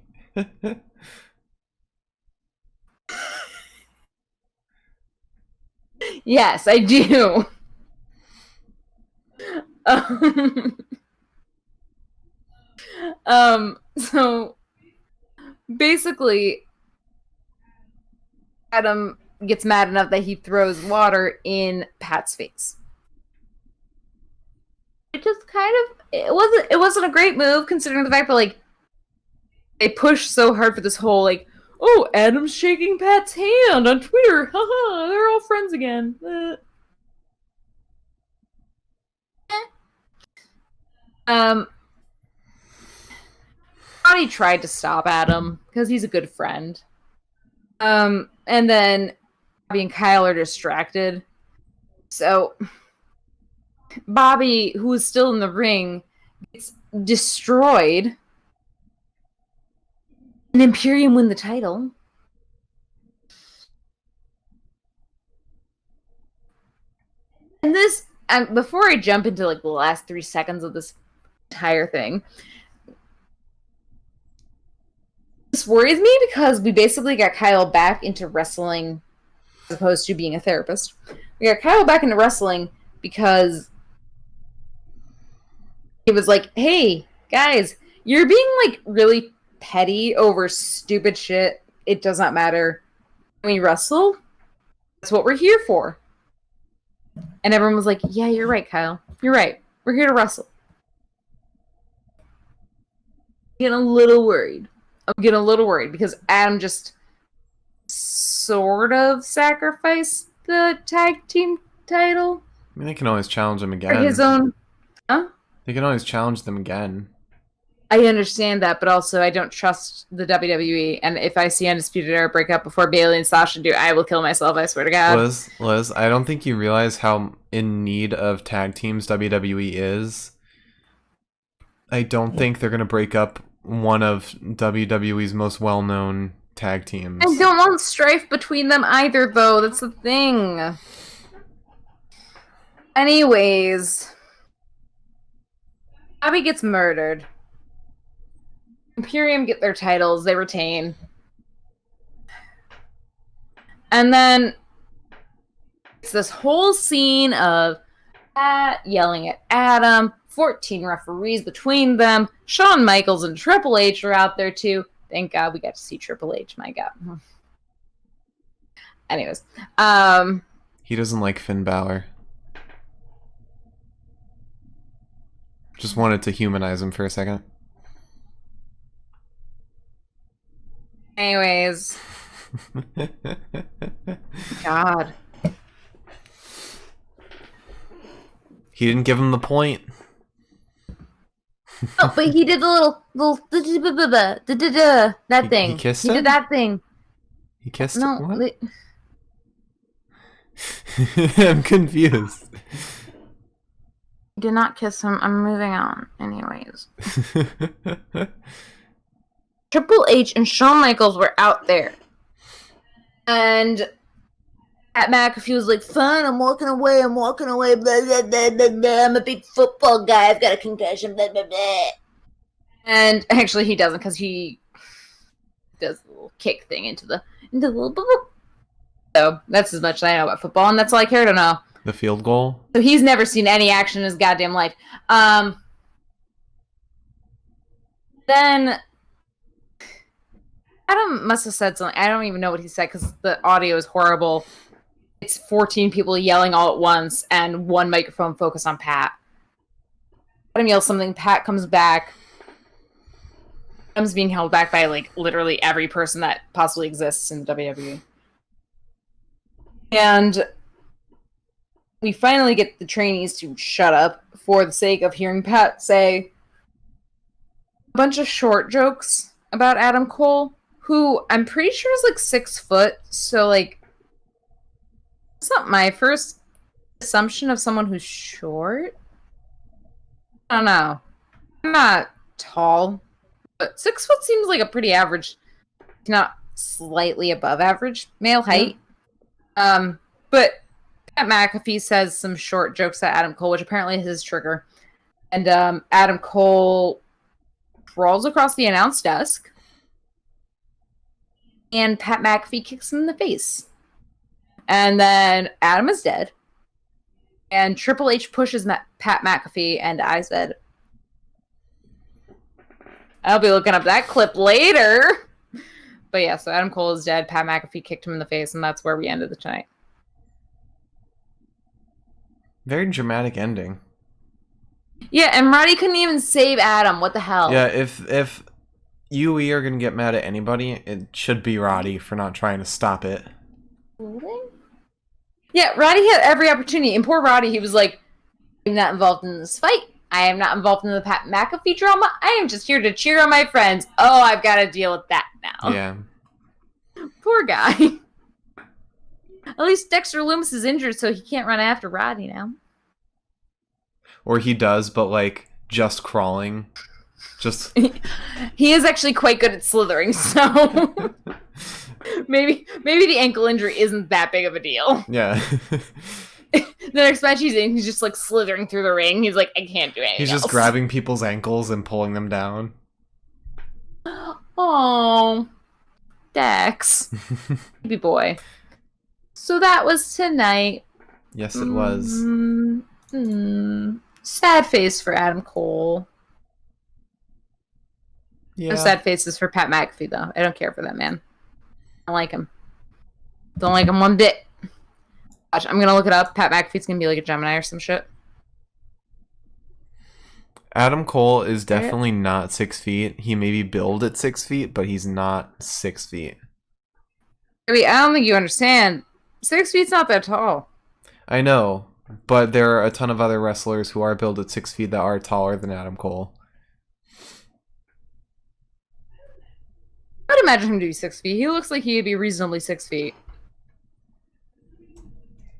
Yes, I do. So basically, Adam gets mad enough that he throws water in Pat's face. It just kind of it wasn't a great move considering the fact that like they pushed so hard for this whole like, oh, Adam's shaking Pat's hand on Twitter. Haha, they're all friends again. Roddy tried to stop Adam because he's a good friend. And then Bobby and Kyle are distracted. So Bobby, who is still in the ring, gets destroyed. And Imperium win the title. And this, before I jump into like the last 3 seconds of this entire thing, this worries me because we basically got Kyle back into wrestling as opposed to being a therapist. We got Kyle back into wrestling because it was like, hey, guys, you're being like really petty over stupid shit. It does not matter. When we wrestle, that's what we're here for. And everyone was like, yeah, you're right, Kyle. You're right. We're here to wrestle. I'm getting a little worried because Adam just sort of sacrificed the tag team title. I mean, they can always challenge him again. For his own... Huh? They can always challenge them again. I understand that, but also I don't trust the WWE, and if I see Undisputed Era break up before Bayley and Sasha do, I will kill myself, I swear to God. Liz, I don't think you realize how in need of tag teams WWE is. I don't think they're going to break up one of WWE's most well-known tag I teams. don't want strife between them either, though. That's the thing. Anyways, Abby gets murdered. Imperium get their titles. They retain. And then it's this whole scene of Pat yelling at Adam, 14 referees between them. Shawn Michaels and Triple H are out there, too. Thank God we got to see Triple H, my God. Anyways. He doesn't like Finn Balor. Just wanted to humanize him for a second. Anyways. God. He didn't give him the point. Oh, but he did the little that thing. He kissed He him? did that thing. He kissed No, him? What? I'm confused. Did not kiss him. I'm moving on. Anyways. Triple H and Shawn Michaels were out there. And Pat McAfee was like, fine, I'm walking away, blah, blah, blah, blah, blah, blah. I'm a big football guy, I've got a concussion, blah, blah, blah. And actually he doesn't, because he does the little kick thing into the little bubble. So that's as much as I know about football, and that's all I care to know. The field goal? So he's never seen any action in his goddamn life. Then Adam must have said something. I don't even know what he said because the audio is horrible. It's 14 people yelling all at once and one microphone focused on Pat. Adam yells something. Pat comes back. Adam's being held back by like literally every person that possibly exists in WWE. And we finally get the trainees to shut up for the sake of hearing Pat say a bunch of short jokes about Adam Cole, who I'm pretty sure is like 6 foot. So like, it's not my first assumption of someone who's short. I don't know. I'm not tall, but 6 foot seems like a pretty average, if not slightly above average male height. But Pat McAfee says some short jokes at Adam Cole, which apparently is his trigger. And Adam Cole crawls across the announce desk, and Pat McAfee kicks him in the face. And then Adam is dead. And Triple H pushes Pat McAfee, and I said, I'll be looking up that clip later. But yeah, so Adam Cole is dead. Pat McAfee kicked him in the face, and that's where we ended the night. Very dramatic ending. Yeah, and Roddy couldn't even save Adam. What the hell? Yeah, if UE are gonna get mad at anybody, it should be Roddy for not trying to stop it. Really? Yeah, Roddy had every opportunity. And poor Roddy, he was like, I'm not involved in this fight. I am not involved in the Pat McAfee drama. I am just here to cheer on my friends. Oh, I've got to deal with that now. Yeah. Poor guy. At least Dexter Lumis is injured, so he can't run after Roddy now. Or he does, but like just crawling. Just He is actually quite good at slithering, so maybe the ankle injury isn't that big of a deal. yeah. The next match he's in, he's just like slithering through the ring. He's like, I can't do anything. He's just grabbing people's ankles and pulling them down. Oh, Dex. Baby boy. So that was tonight. Yes, it was. Sad face for Adam Cole. Yeah. No sad faces for Pat McAfee, though. I don't care for that man. I don't like him. Don't like him one bit. Watch, I'm gonna look it up. Pat McAfee's gonna be like a Gemini or some shit. Adam Cole is definitely not 6 feet. He may be billed at 6 feet, but he's not 6 feet. I mean, I don't think you understand. 6 feet's not that tall. I know, but there are a ton of other wrestlers who are billed at 6 feet that are taller than Adam Cole. I'd imagine him to be 6 feet. He looks like he'd be reasonably 6 feet.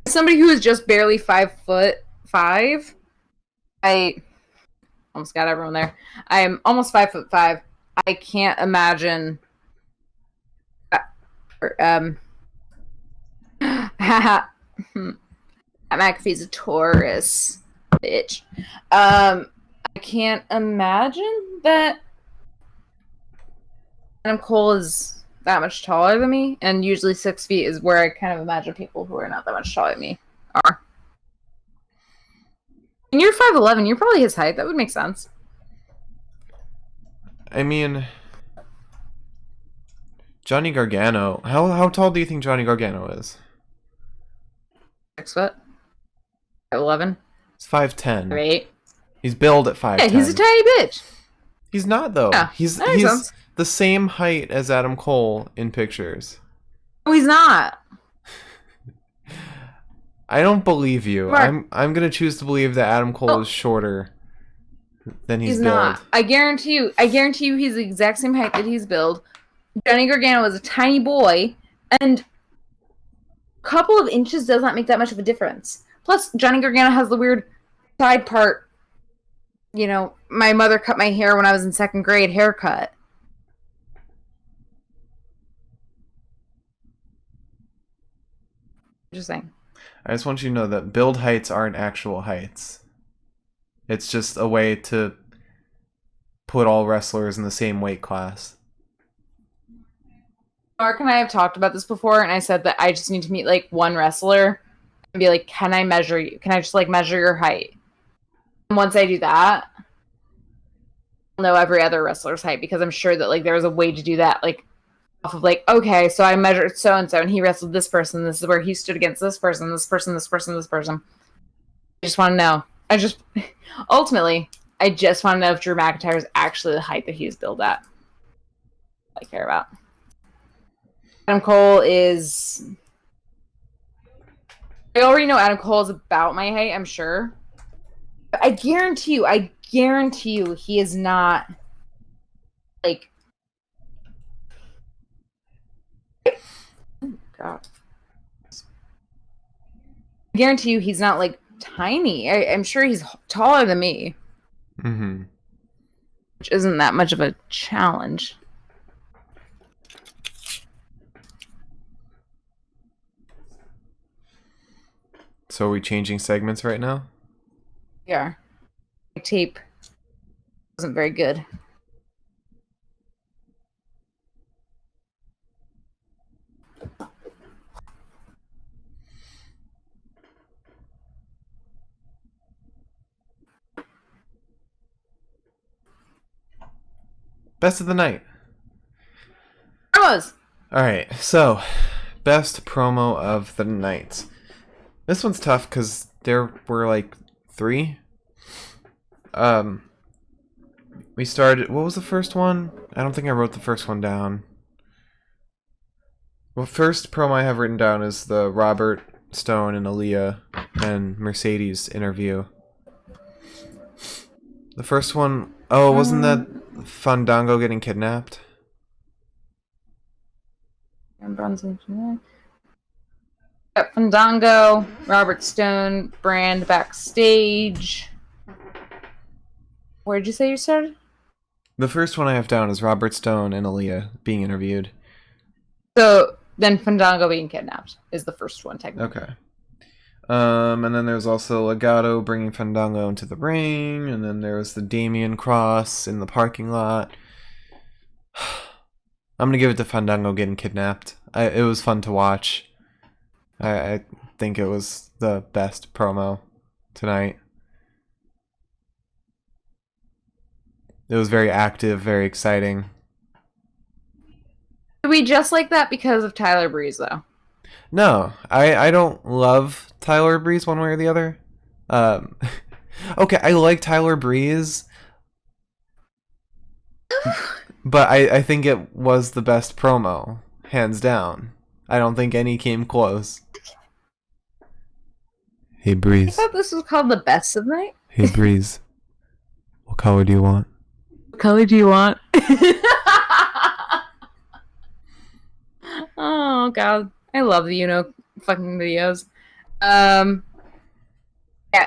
Somebody who is just barely 5'5". I almost got everyone there. I am almost 5'5". I can't imagine Haha. McAfee's a Taurus, bitch. I can't imagine that Adam Cole is that much taller than me, and usually 6 feet is where I kind of imagine people who are not that much taller than me are. And you're 5'11", you're probably his height. That would make sense. I mean, Johnny Gargano. How tall do you think Johnny Gargano is? 6 foot. 5'11". He's 5'10". 5'8". He's billed at 5'10". Yeah, he's a tiny bitch. He's not though. Yeah, he's sense. the same height as Adam Cole in pictures. No, he's not. I don't believe you. Mark. I'm gonna choose to believe that Adam Cole is shorter than he's billed. Not. I guarantee you he's the exact same height that he's billed. Johnny Gargano is a tiny boy, and a couple of inches does not make that much of a difference. Plus, Johnny Gargano has the weird side part. You know, my mother cut my hair when I was in 2nd grade haircut. Just saying. I just want you to know that build heights aren't actual heights. It's just a way to put all wrestlers in the same weight class. Mark and I have talked about this before, and I said that I just need to meet, like, one wrestler and be like, can I measure you? Can I just, like, measure your height? And once I do that, I'll know every other wrestler's height, because I'm sure that, like, there's a way to do that, like, off of, like, okay, so I measured so-and-so, and he wrestled this person, this is where he stood against this person, this person, this person, this person. I just want to know. Ultimately, I just want to know if Drew McIntyre is actually the height that he's billed at. I care about. Adam Cole is... I already know Adam Cole is about my height, I'm sure. But I guarantee you he is not, like... Oh, God. I guarantee you he's not, like, tiny. I'm sure he's taller than me. Mm-hmm. Which isn't that much of a challenge. So are we changing segments right now? Yeah. My tape wasn't very good. Best of the night. Promos! Alright, so best promo of the night. This one's tough because there were like 3. We started. What was the first one? I don't think I wrote the first one down. Well, first promo I have written down is the Robert Stone and Aaliyah and Mercedes interview. The first one, oh, wasn't that Fandango getting kidnapped? Got Fandango, Robert Stone, Brand backstage. Where did you say you started? The first one I have down is Robert Stone and Aaliyah being interviewed. So then Fandango being kidnapped is the first one, technically. Okay. And then there's also Legato bringing Fandango into the ring, and then there was the Damian Cross in the parking lot. I'm gonna give it to Fandango getting kidnapped. It was fun to watch. I think it was the best promo tonight. It was very active, very exciting. Do we just like that because of Tyler Breeze, though? No, I don't love Tyler Breeze one way or the other. Okay, I like Tyler Breeze, but I think it was the best promo, hands down. I don't think any came close. Hey, Breeze. I thought this was called the best of the night. Hey, Breeze. What color do you want? What color do you want? Oh, God. I love the fucking videos. Yeah,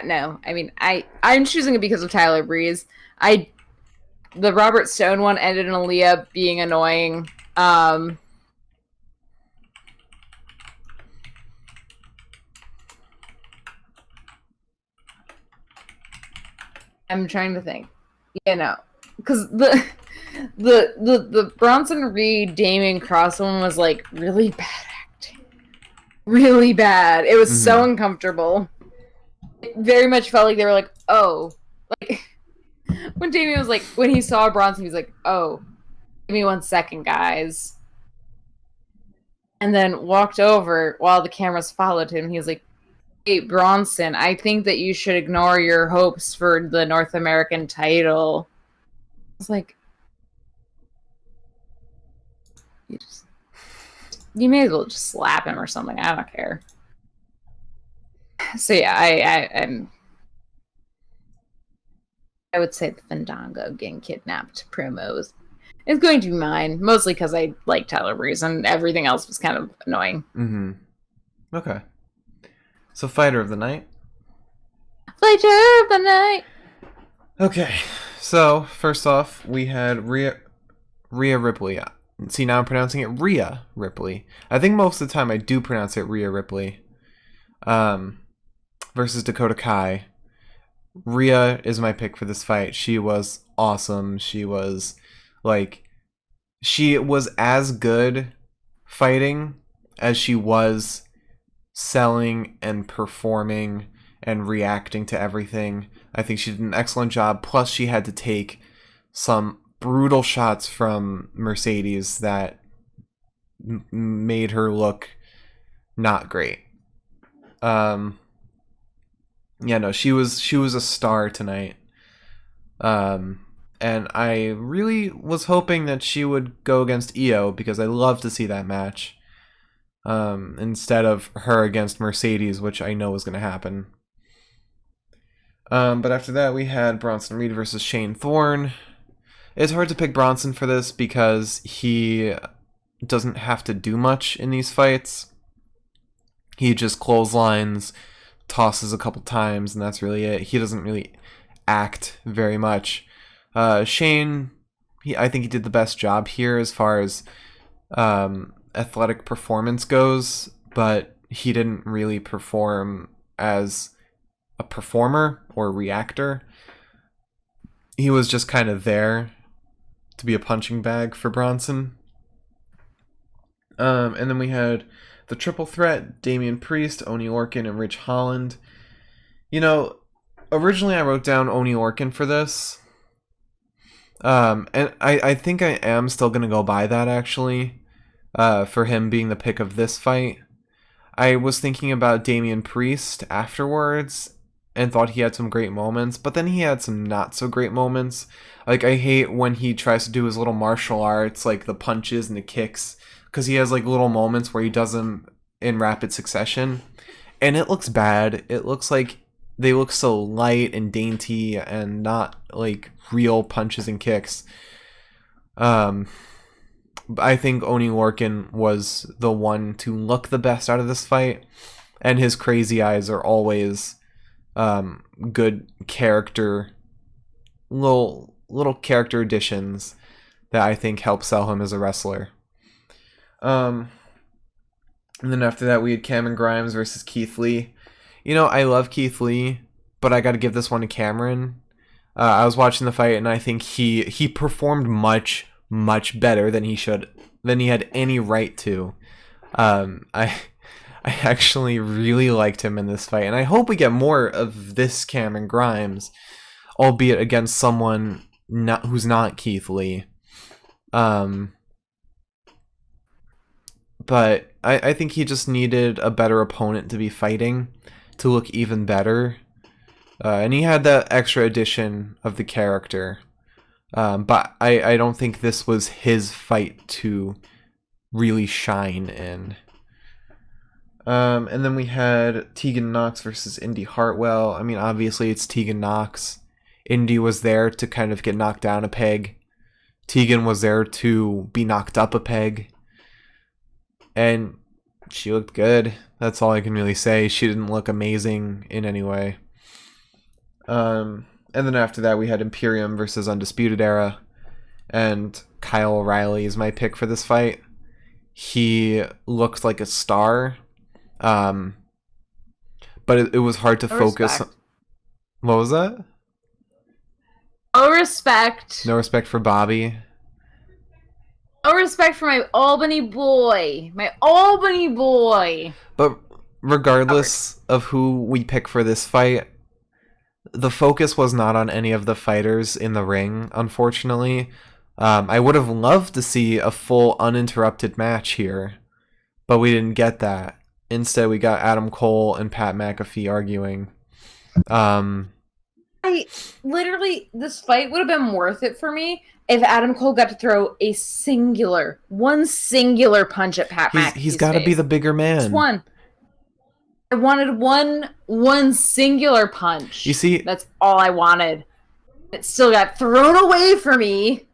no. I mean, I'm choosing it because of Tyler Breeze. The Robert Stone one ended in Aaliyah being annoying. I'm trying to think. Yeah, no, because the Bronson Reed Damien Cross one was like really bad acting, really bad. It was so Mm-hmm. uncomfortable. It very much felt like they were like, oh, like when Damien was like, when he saw Bronson, he was like, oh, give me 1 second, guys, and then walked over while the cameras followed him. He was like, hey, Bronson, I think that you should ignore your hopes for the North American title. I was like, you may as well just slap him or something. I don't care. So yeah, I would say the Fandango getting kidnapped promos is going to be mine, mostly because I like Tyler Breeze and everything else was kind of annoying. Mm-hmm. Okay. So fighter of the night. Fighter of the night. Okay. So first off, we had Rhea Ripley. See, now I'm pronouncing it Rhea Ripley. I think most of the time I do pronounce it Rhea Ripley. Versus Dakota Kai. Rhea is my pick for this fight. She was awesome. She was as good fighting as she was selling and performing and reacting to everything. I think she did an excellent job. Plus, she had to take some brutal shots from Mercedes that made her look not great. Yeah, no, she was a star tonight. And I really was hoping that she would go against Io because I love to see that match. Instead of her against Mercedes, which I know is going to happen. But after that, we had Bronson Reed versus Shane Thorne. It's hard to pick Bronson for this because he doesn't have to do much in these fights. He just clotheslines, tosses a couple times, and that's really it. He doesn't really act very much. Shane, I think he did the best job here as far as athletic performance goes, but he didn't really perform as a performer or reactor. He was just kind of there to be a punching bag for Bronson. And then we had the triple threat, Damian Priest, Oney Lorcan, and Ridge Holland. You know, originally I wrote down Oney Lorcan for this. And I think I am still going to go by that, actually, for him being the pick of this fight. I was thinking about Damian Priest afterwards and thought he had some great moments, but then he had some not so great moments. Like, I hate when he tries to do his little martial arts, like the punches and the kicks, because he has like little moments where he does them in rapid succession, and it looks bad. It looks like they look so light and dainty and not like real punches and kicks. I think Oney Lorcan was the one to look the best out of this fight, and his crazy eyes are always good character, little character additions that I think help sell him as a wrestler. And then after that, we had Cameron Grimes versus Keith Lee. You know, I love Keith Lee, but I got to give this one to Cameron. I was watching the fight, and I think he performed much better than he had any right to. I actually really liked him in this fight, and I hope we get more of this Cameron Grimes, albeit against someone who's not Keith Lee. But I think he just needed a better opponent to be fighting to look even better. And he had that extra addition of the character. But I don't think this was his fight to really shine in. And then we had Tegan Nox versus Indy Hartwell. I mean, obviously it's Tegan Nox. Indy was there to kind of get knocked down a peg. Tegan was there to be knocked up a peg. And she looked good. That's all I can really say. She didn't look amazing in any way. And then after that, we had Imperium versus Undisputed Era. And Kyle O'Reilly is my pick for this fight. He looked like a star. But it was hard to focus. Respect. What was that? No respect. No respect for Bobby. No respect for my Albany boy. My Albany boy. But regardless of who we pick for this fight, the focus was not on any of the fighters in the ring, unfortunately. I would have loved to see a full uninterrupted match here, but we didn't get that. Instead, we got Adam Cole and Pat McAfee arguing. This fight would have been worth it for me if Adam Cole got to throw one singular punch at Pat McAfee's He's got to be the bigger man. Just one. I wanted one singular punch. You see, that's all I wanted. It still got thrown away from me.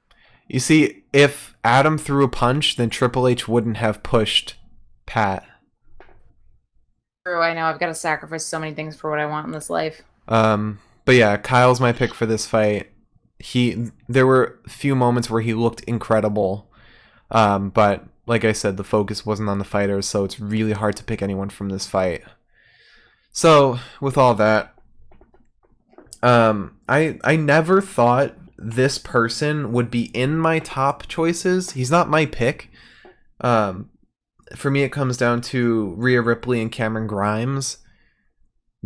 You see, if Adam threw a punch, then Triple H wouldn't have pushed Pat. True, I know. I've got to sacrifice so many things for what I want in this life. But yeah, Kyle's my pick for this fight. There were a few moments where he looked incredible. But like I said, the focus wasn't on the fighters, so it's really hard to pick anyone from this fight. So, with all that, I never thought this person would be in my top choices. He's not my pick. For me, it comes down to Rhea Ripley and Cameron Grimes.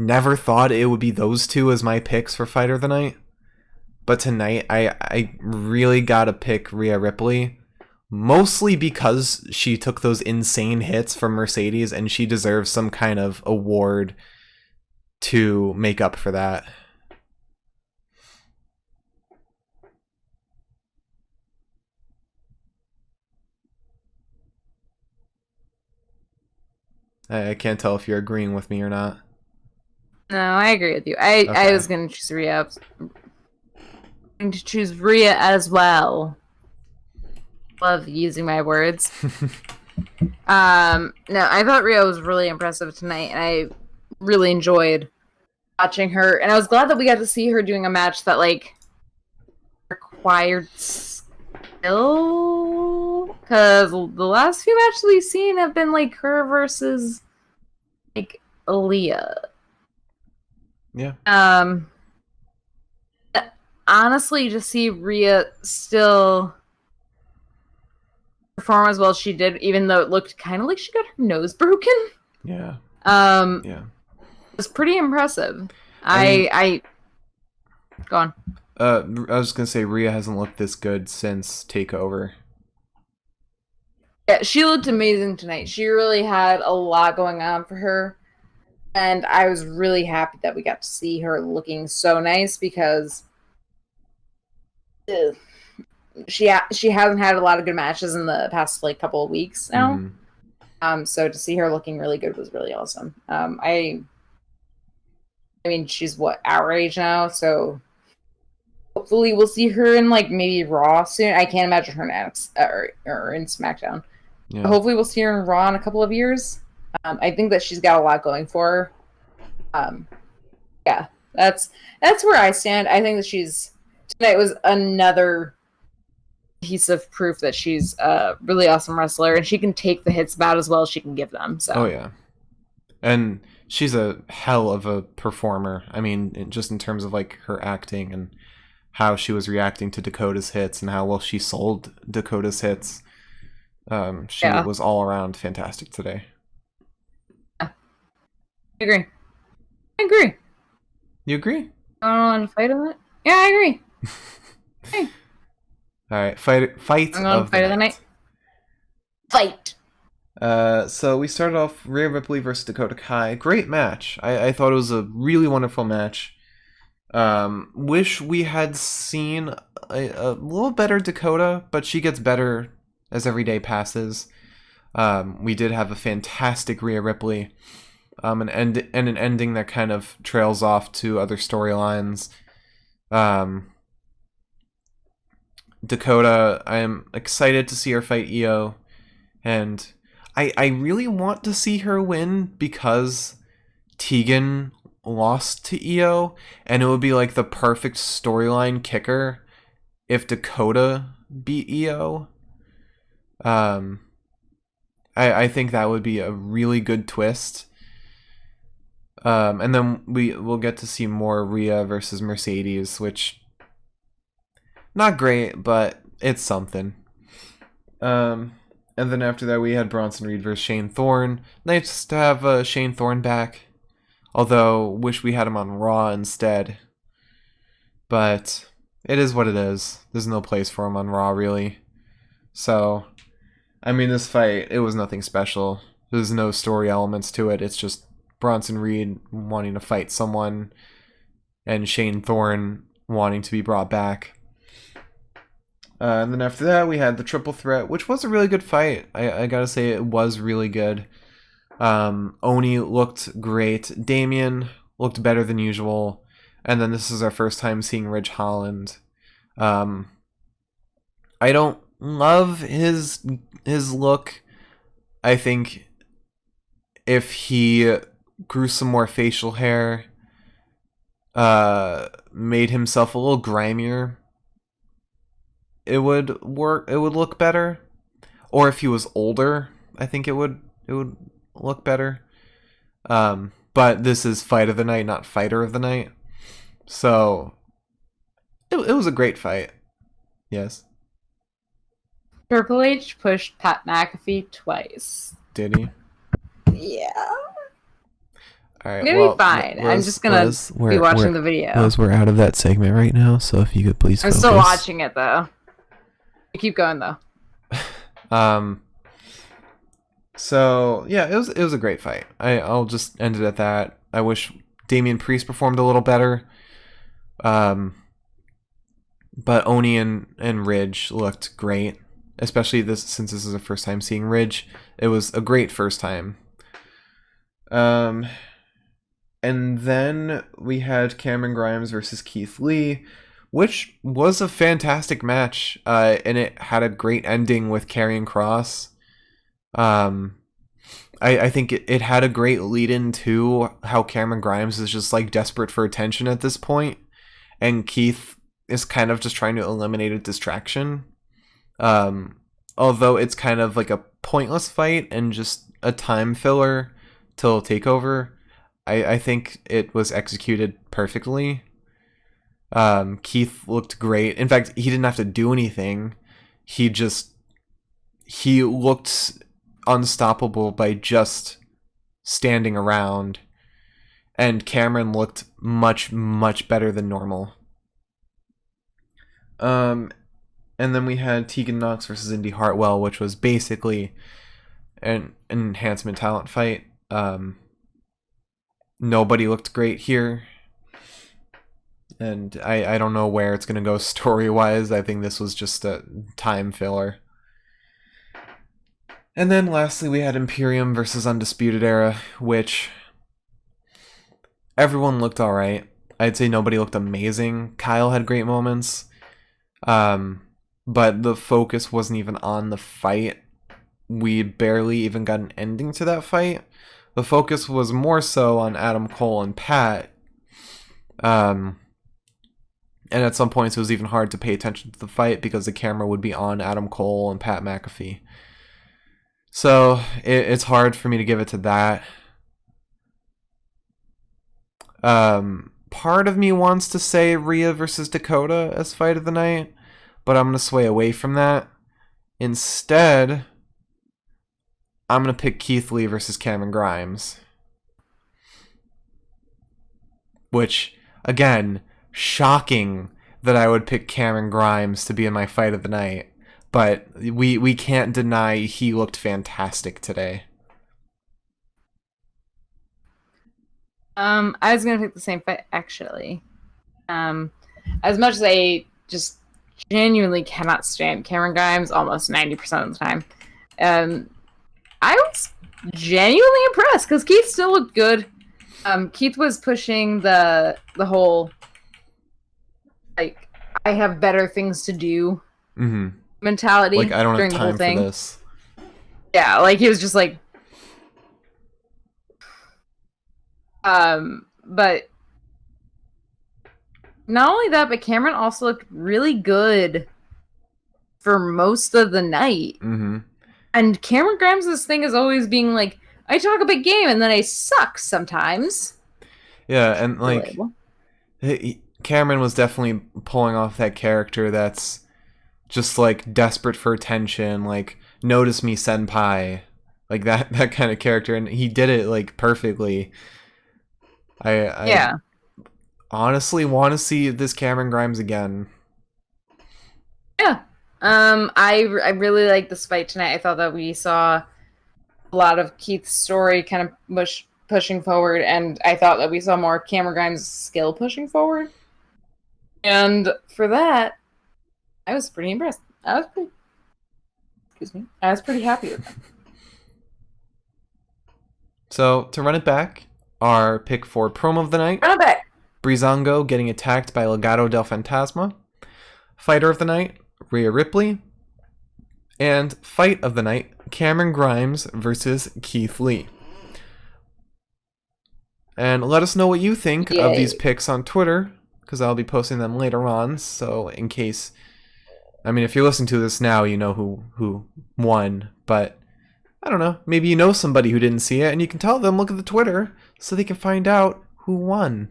Never thought it would be those two as my picks for Fight of the Night. But tonight, I really gotta pick Rhea Ripley. Mostly because she took those insane hits from Mercedes, and she deserves some kind of award to make up for that. I can't tell if you're agreeing with me or not. No, I agree with you. I was going to choose Rhea. I'm going to choose Rhea as well. Love using my words. No, I thought Rhea was really impressive tonight, and I really enjoyed watching her. And I was glad that we got to see her doing a match that, like, required skill. Because the last few matches we've seen have been, like, her versus, like, Aaliyah. Yeah. Honestly, to see Rhea still perform as well as she did, even though it looked kind of like she got her nose broken. Yeah. Yeah. It was pretty impressive. I go on. I was gonna say Rhea hasn't looked this good since TakeOver. Yeah, she looked amazing tonight. She really had a lot going on for her. And I was really happy that we got to see her looking so nice because she hasn't had a lot of good matches in the past like couple of weeks now. Mm-hmm. So to see her looking really good was really awesome. I mean, she's our age now, so hopefully we'll see her in like maybe Raw soon. I can't imagine her in NXT or in SmackDown. Yeah. Hopefully we'll see her in Raw in a couple of years. I think that she's got a lot going for her. Yeah, that's where I stand. I think that tonight was another piece of proof that she's a really awesome wrestler, and she can take the hits about as well as she can give them. So. Oh yeah, and she's a hell of a performer. I mean, just in terms of like her acting and how she was reacting to Dakota's hits and how well she sold Dakota's hits. She was all around fantastic today. I agree. You agree? You want to fight on it? Yeah, I agree. Hey. All right, fight of the night. Fight. So we started off Rhea Ripley versus Dakota Kai. Great match. I thought it was a really wonderful match. Wish we had seen a little better Dakota, but she gets better as every day passes. We did have a fantastic Rhea Ripley. An ending that kind of trails off to other storylines. Dakota, I am excited to see her fight Io, and I really want to see her win because Tegan lost to Io, and it would be like the perfect storyline kicker if Dakota beat Io. I think that would be a really good twist. And then we'll get to see more Rhea versus Mercedes, which Not great, but it's something. And then after that, we had Bronson Reed versus Shane Thorne. Nice to have Shane Thorne back. Although, wish we had him on Raw instead. But it is what it is. There's no place for him on Raw, really. So, I mean, this fight, it was nothing special. There's no story elements to it. It's just Bronson Reed wanting to fight someone and Shane Thorne wanting to be brought back. And then after that, we had the triple threat, which was a really good fight. I gotta say, it was really good. Oni looked great. Damien looked better than usual. And then this is our first time seeing Ridge Holland. I don't love his look. I think if he grew some more facial hair, made himself a little grimier, it would work. It would look better. Or if he was older, I think it would look better. But this is fight of the night, not fighter of the night. So it was a great fight. Yes. Triple H pushed Pat McAfee twice. Did he? Yeah. All right. It'll be fine. I'm just gonna be watching the video. Liz, we're out of that segment right now, so if you could please I'm still watching it though. Keep going though. So yeah, it was a great fight. I'll just end it at that. I wish Damian Priest performed a little better. But Oni and Ridge looked great, especially since this is the first time seeing Ridge. It was a great first time. And then we had Cameron Grimes versus Keith Lee, which was a fantastic match, and it had a great ending with Karrion Kross. I think it had a great lead-in to how Cameron Grimes is just like desperate for attention at this point, and Keith is kind of just trying to eliminate a distraction. Although it's kind of like a pointless fight and just a time filler till takeover, I think it was executed perfectly. Keith looked great. In fact, he didn't have to do anything. He looked unstoppable by just standing around. And Cameron looked much, much better than normal. And then we had Tegan Nox versus Indy Hartwell, which was basically an enhancement talent fight. Nobody looked great here. And I don't know where it's going to go story-wise. I think this was just a time filler. And then lastly, we had Imperium versus Undisputed Era, which everyone looked alright. I'd say nobody looked amazing. Kyle had great moments. But the focus wasn't even on the fight. We barely even got an ending to that fight. The focus was more so on Adam Cole and Pat. And at some points it was even hard to pay attention to the fight because the camera would be on Adam Cole and Pat McAfee. So it's hard for me to give it to that. Part of me wants to say Rhea versus Dakota as fight of the night, but I'm going to sway away from that. Instead, I'm going to pick Keith Lee versus Cameron Grimes. Which, again, shocking that I would pick Cameron Grimes to be in my fight of the night. But we can't deny he looked fantastic today. I was gonna pick the same fight actually. As much as I just genuinely cannot stand Cameron Grimes almost 90% of the time, I was genuinely impressed because Keith still looked good. Keith was pushing the whole like I have better things to do mentality. Like I don't during have the whole time thing. for this. Yeah, like he was just like but not only that, but Cameron also looked really good for most of the night. And Cameron Grimes' thing is always being like, I talk a big game and then I suck sometimes. Yeah, and like Cameron was definitely pulling off that character that's just like desperate for attention, like notice me senpai, like that kind of character, and he did it like perfectly. I honestly want to see this Cameron Grimes again. Yeah. I really like this fight tonight. I thought that we saw a lot of Keith's story kind of pushing forward, and I thought that we saw more Cameron Grimes' skill pushing forward. And for that, I was pretty impressed. I was pretty happy with them. So to run it back, our pick for promo of the night: Run it back. Breezango getting attacked by Legado del Fantasma. Fighter of the night: Rhea Ripley. And fight of the night: Cameron Grimes versus Keith Lee. And let us know what you think of these picks on Twitter, because I'll be posting them later on. So in case, I mean, if you're listening to this now, you know who won. But I don't know, maybe you know somebody who didn't see it, and you can tell them, look at the Twitter, so they can find out who won.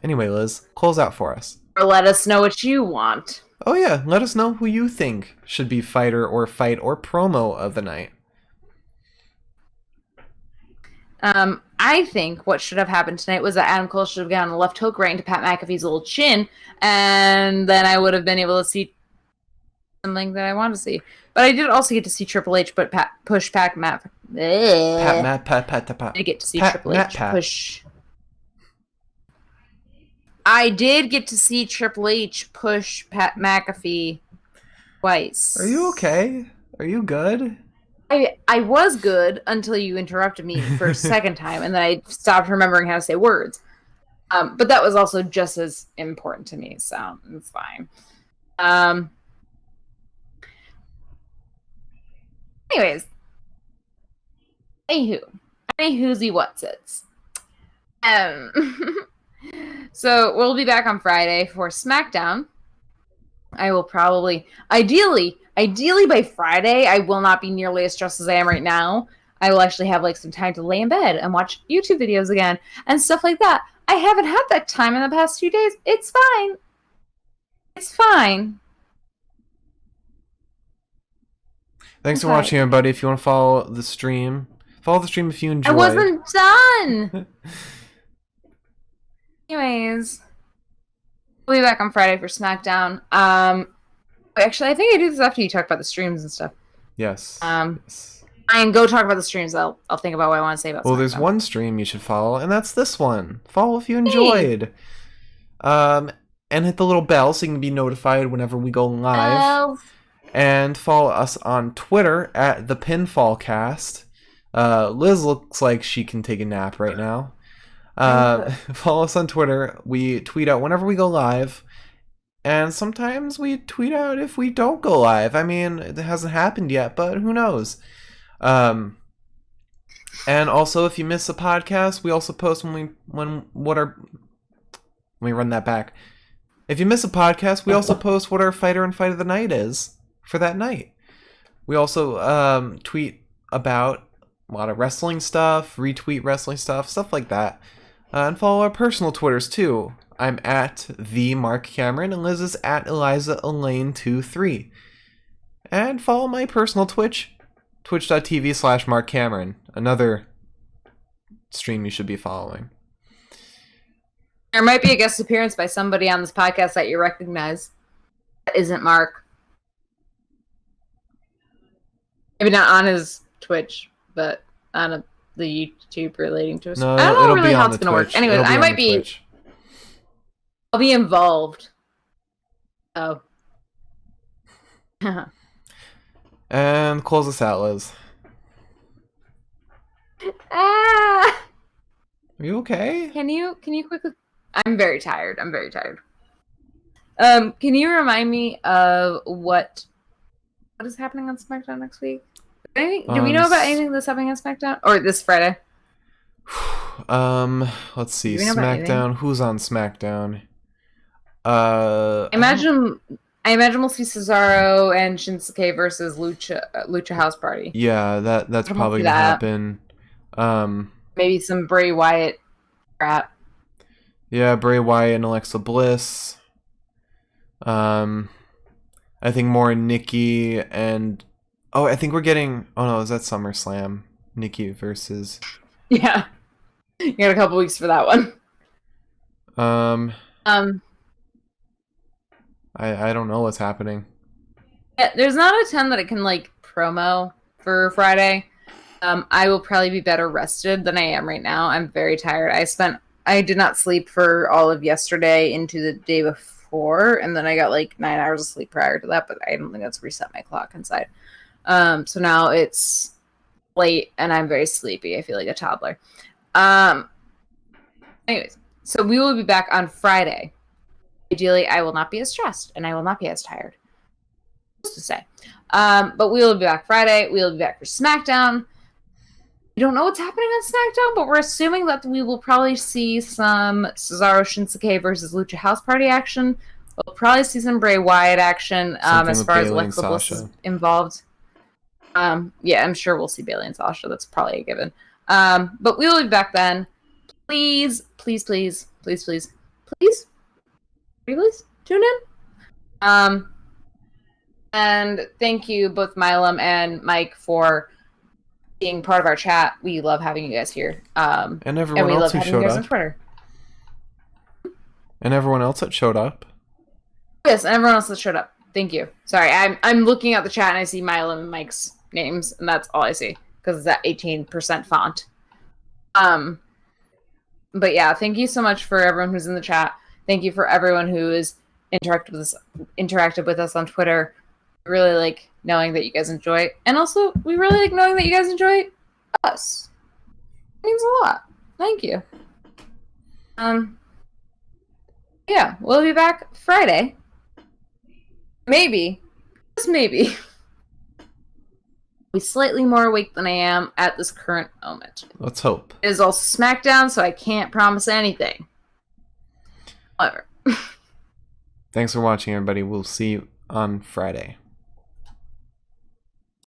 Anyway, Liz, close out for us. Or let us know what you want. Oh yeah, let us know who you think should be fighter or fight or promo of the night. I think what should have happened tonight was that Adam Cole should have gotten a left hook right into Pat McAfee's little chin, and then I would have been able to see something that I wanted to see. But I did also get to see Triple H push Pat McAfee. I get to see Triple H push. I did get to see Triple H push Pat McAfee twice. Are you okay? Are you good? I was good until you interrupted me for a second time, and then I stopped remembering how to say words. But that was also just as important to me, so it's fine. Anyways. Who'sy whatsits. So we'll be back on Friday for SmackDown. I will probably, ideally by Friday, I will not be nearly as stressed as I am right now. I will actually have like some time to lay in bed and watch YouTube videos again and stuff like that. I haven't had that time in the past few days. It's fine. It's fine. Thanks for watching, everybody. If you want to follow the stream if you enjoyed. I wasn't done. Anyways, we'll be back on Friday for SmackDown. Actually, I think I do this after you talk about the streams and stuff. Yes. Yes. And go talk about the streams. I'll think about what I want to say about. Well, there's one stream you should follow, and that's this one. Follow if you enjoyed. And hit the little bell so you can be notified whenever we go live. And follow us on Twitter at the Pinfall Cast. Liz looks like she can take a nap right now. Follow us on Twitter. We tweet out whenever we go live. And sometimes we tweet out if we don't go live. I mean, it hasn't happened yet, but who knows? And also, if you miss a podcast, we also post when we run that back. If you miss a podcast, we also post what our fighter and fight of the night is for that night. We also tweet about a lot of wrestling stuff, retweet wrestling stuff like that. And follow our personal Twitters too. I'm at the Mark Cameron, and Liz is at Eliza Elaine 23. And follow my personal Twitch, twitch.tv/Mark Cameron. Another stream you should be following. There might be a guest appearance by somebody on this podcast that you recognize. That isn't Mark. Maybe not on his Twitch, but on the YouTube relating to us. No, I don't know really be how on it's the going to work. Twitch. Anyways, I might be... Twitch. I'll be involved. Oh. And close us out, Liz. Are you okay? Can you quickly... I'm very tired. Can you remind me of what is happening on SmackDown next week? Do we know about anything that's happening on SmackDown? Or this Friday? Let's see. SmackDown. Who's on SmackDown? I imagine we'll see Cesaro and Shinsuke versus Lucha House Party. Yeah, that's probably gonna happen. Maybe some Bray Wyatt crap. Yeah, Bray Wyatt and Alexa Bliss. I think more Nikki and... Oh, I think we're getting... Oh no, is that SummerSlam? Nikki versus... Yeah. You got a couple weeks for that one. I don't know what's happening. Yeah, there's not a ton that I can like promo for Friday. I will probably be better rested than I am right now. I'm very tired. I did not sleep for all of yesterday into the day before, and then I got like 9 hours of sleep prior to that, but I don't think that's reset my clock inside. So now it's late and I'm very sleepy. I feel like a toddler. Anyways, so we will be back on Friday. Ideally, I will not be as stressed and I will not be as tired. What's to say? But we will be back Friday. We will be back for SmackDown. We don't know what's happening on SmackDown, but we're assuming that we will probably see some Cesaro Shinsuke versus Lucha House Party action. We'll probably see some Bray Wyatt action as far as Alexa Bliss is involved. Yeah, I'm sure we'll see Bayley and Sasha. That's probably a given. But we will be back then. Please, please, please, please, please, please, please tune in. And thank you both Milam and Mike for being part of our chat. We love having you guys here. And everyone else who showed up. On Twitter. And everyone else that showed up. Yes, and everyone else that showed up. Thank you. Sorry, I'm looking at the chat and I see Milam and Mike's names, and that's all I see because it's that 18% font. But yeah, thank you so much for everyone who's in the chat. Thank you for everyone who is interacted with us on Twitter. We really like knowing that you guys enjoy it. And also, we really like knowing that you guys enjoy us. It means a lot. Thank you. Yeah, we'll be back Friday. Maybe. Just maybe. Be slightly more awake than I am at this current moment. Let's hope. It is also SmackDown, so I can't promise anything. However. Thanks for watching, everybody. We'll see you on Friday.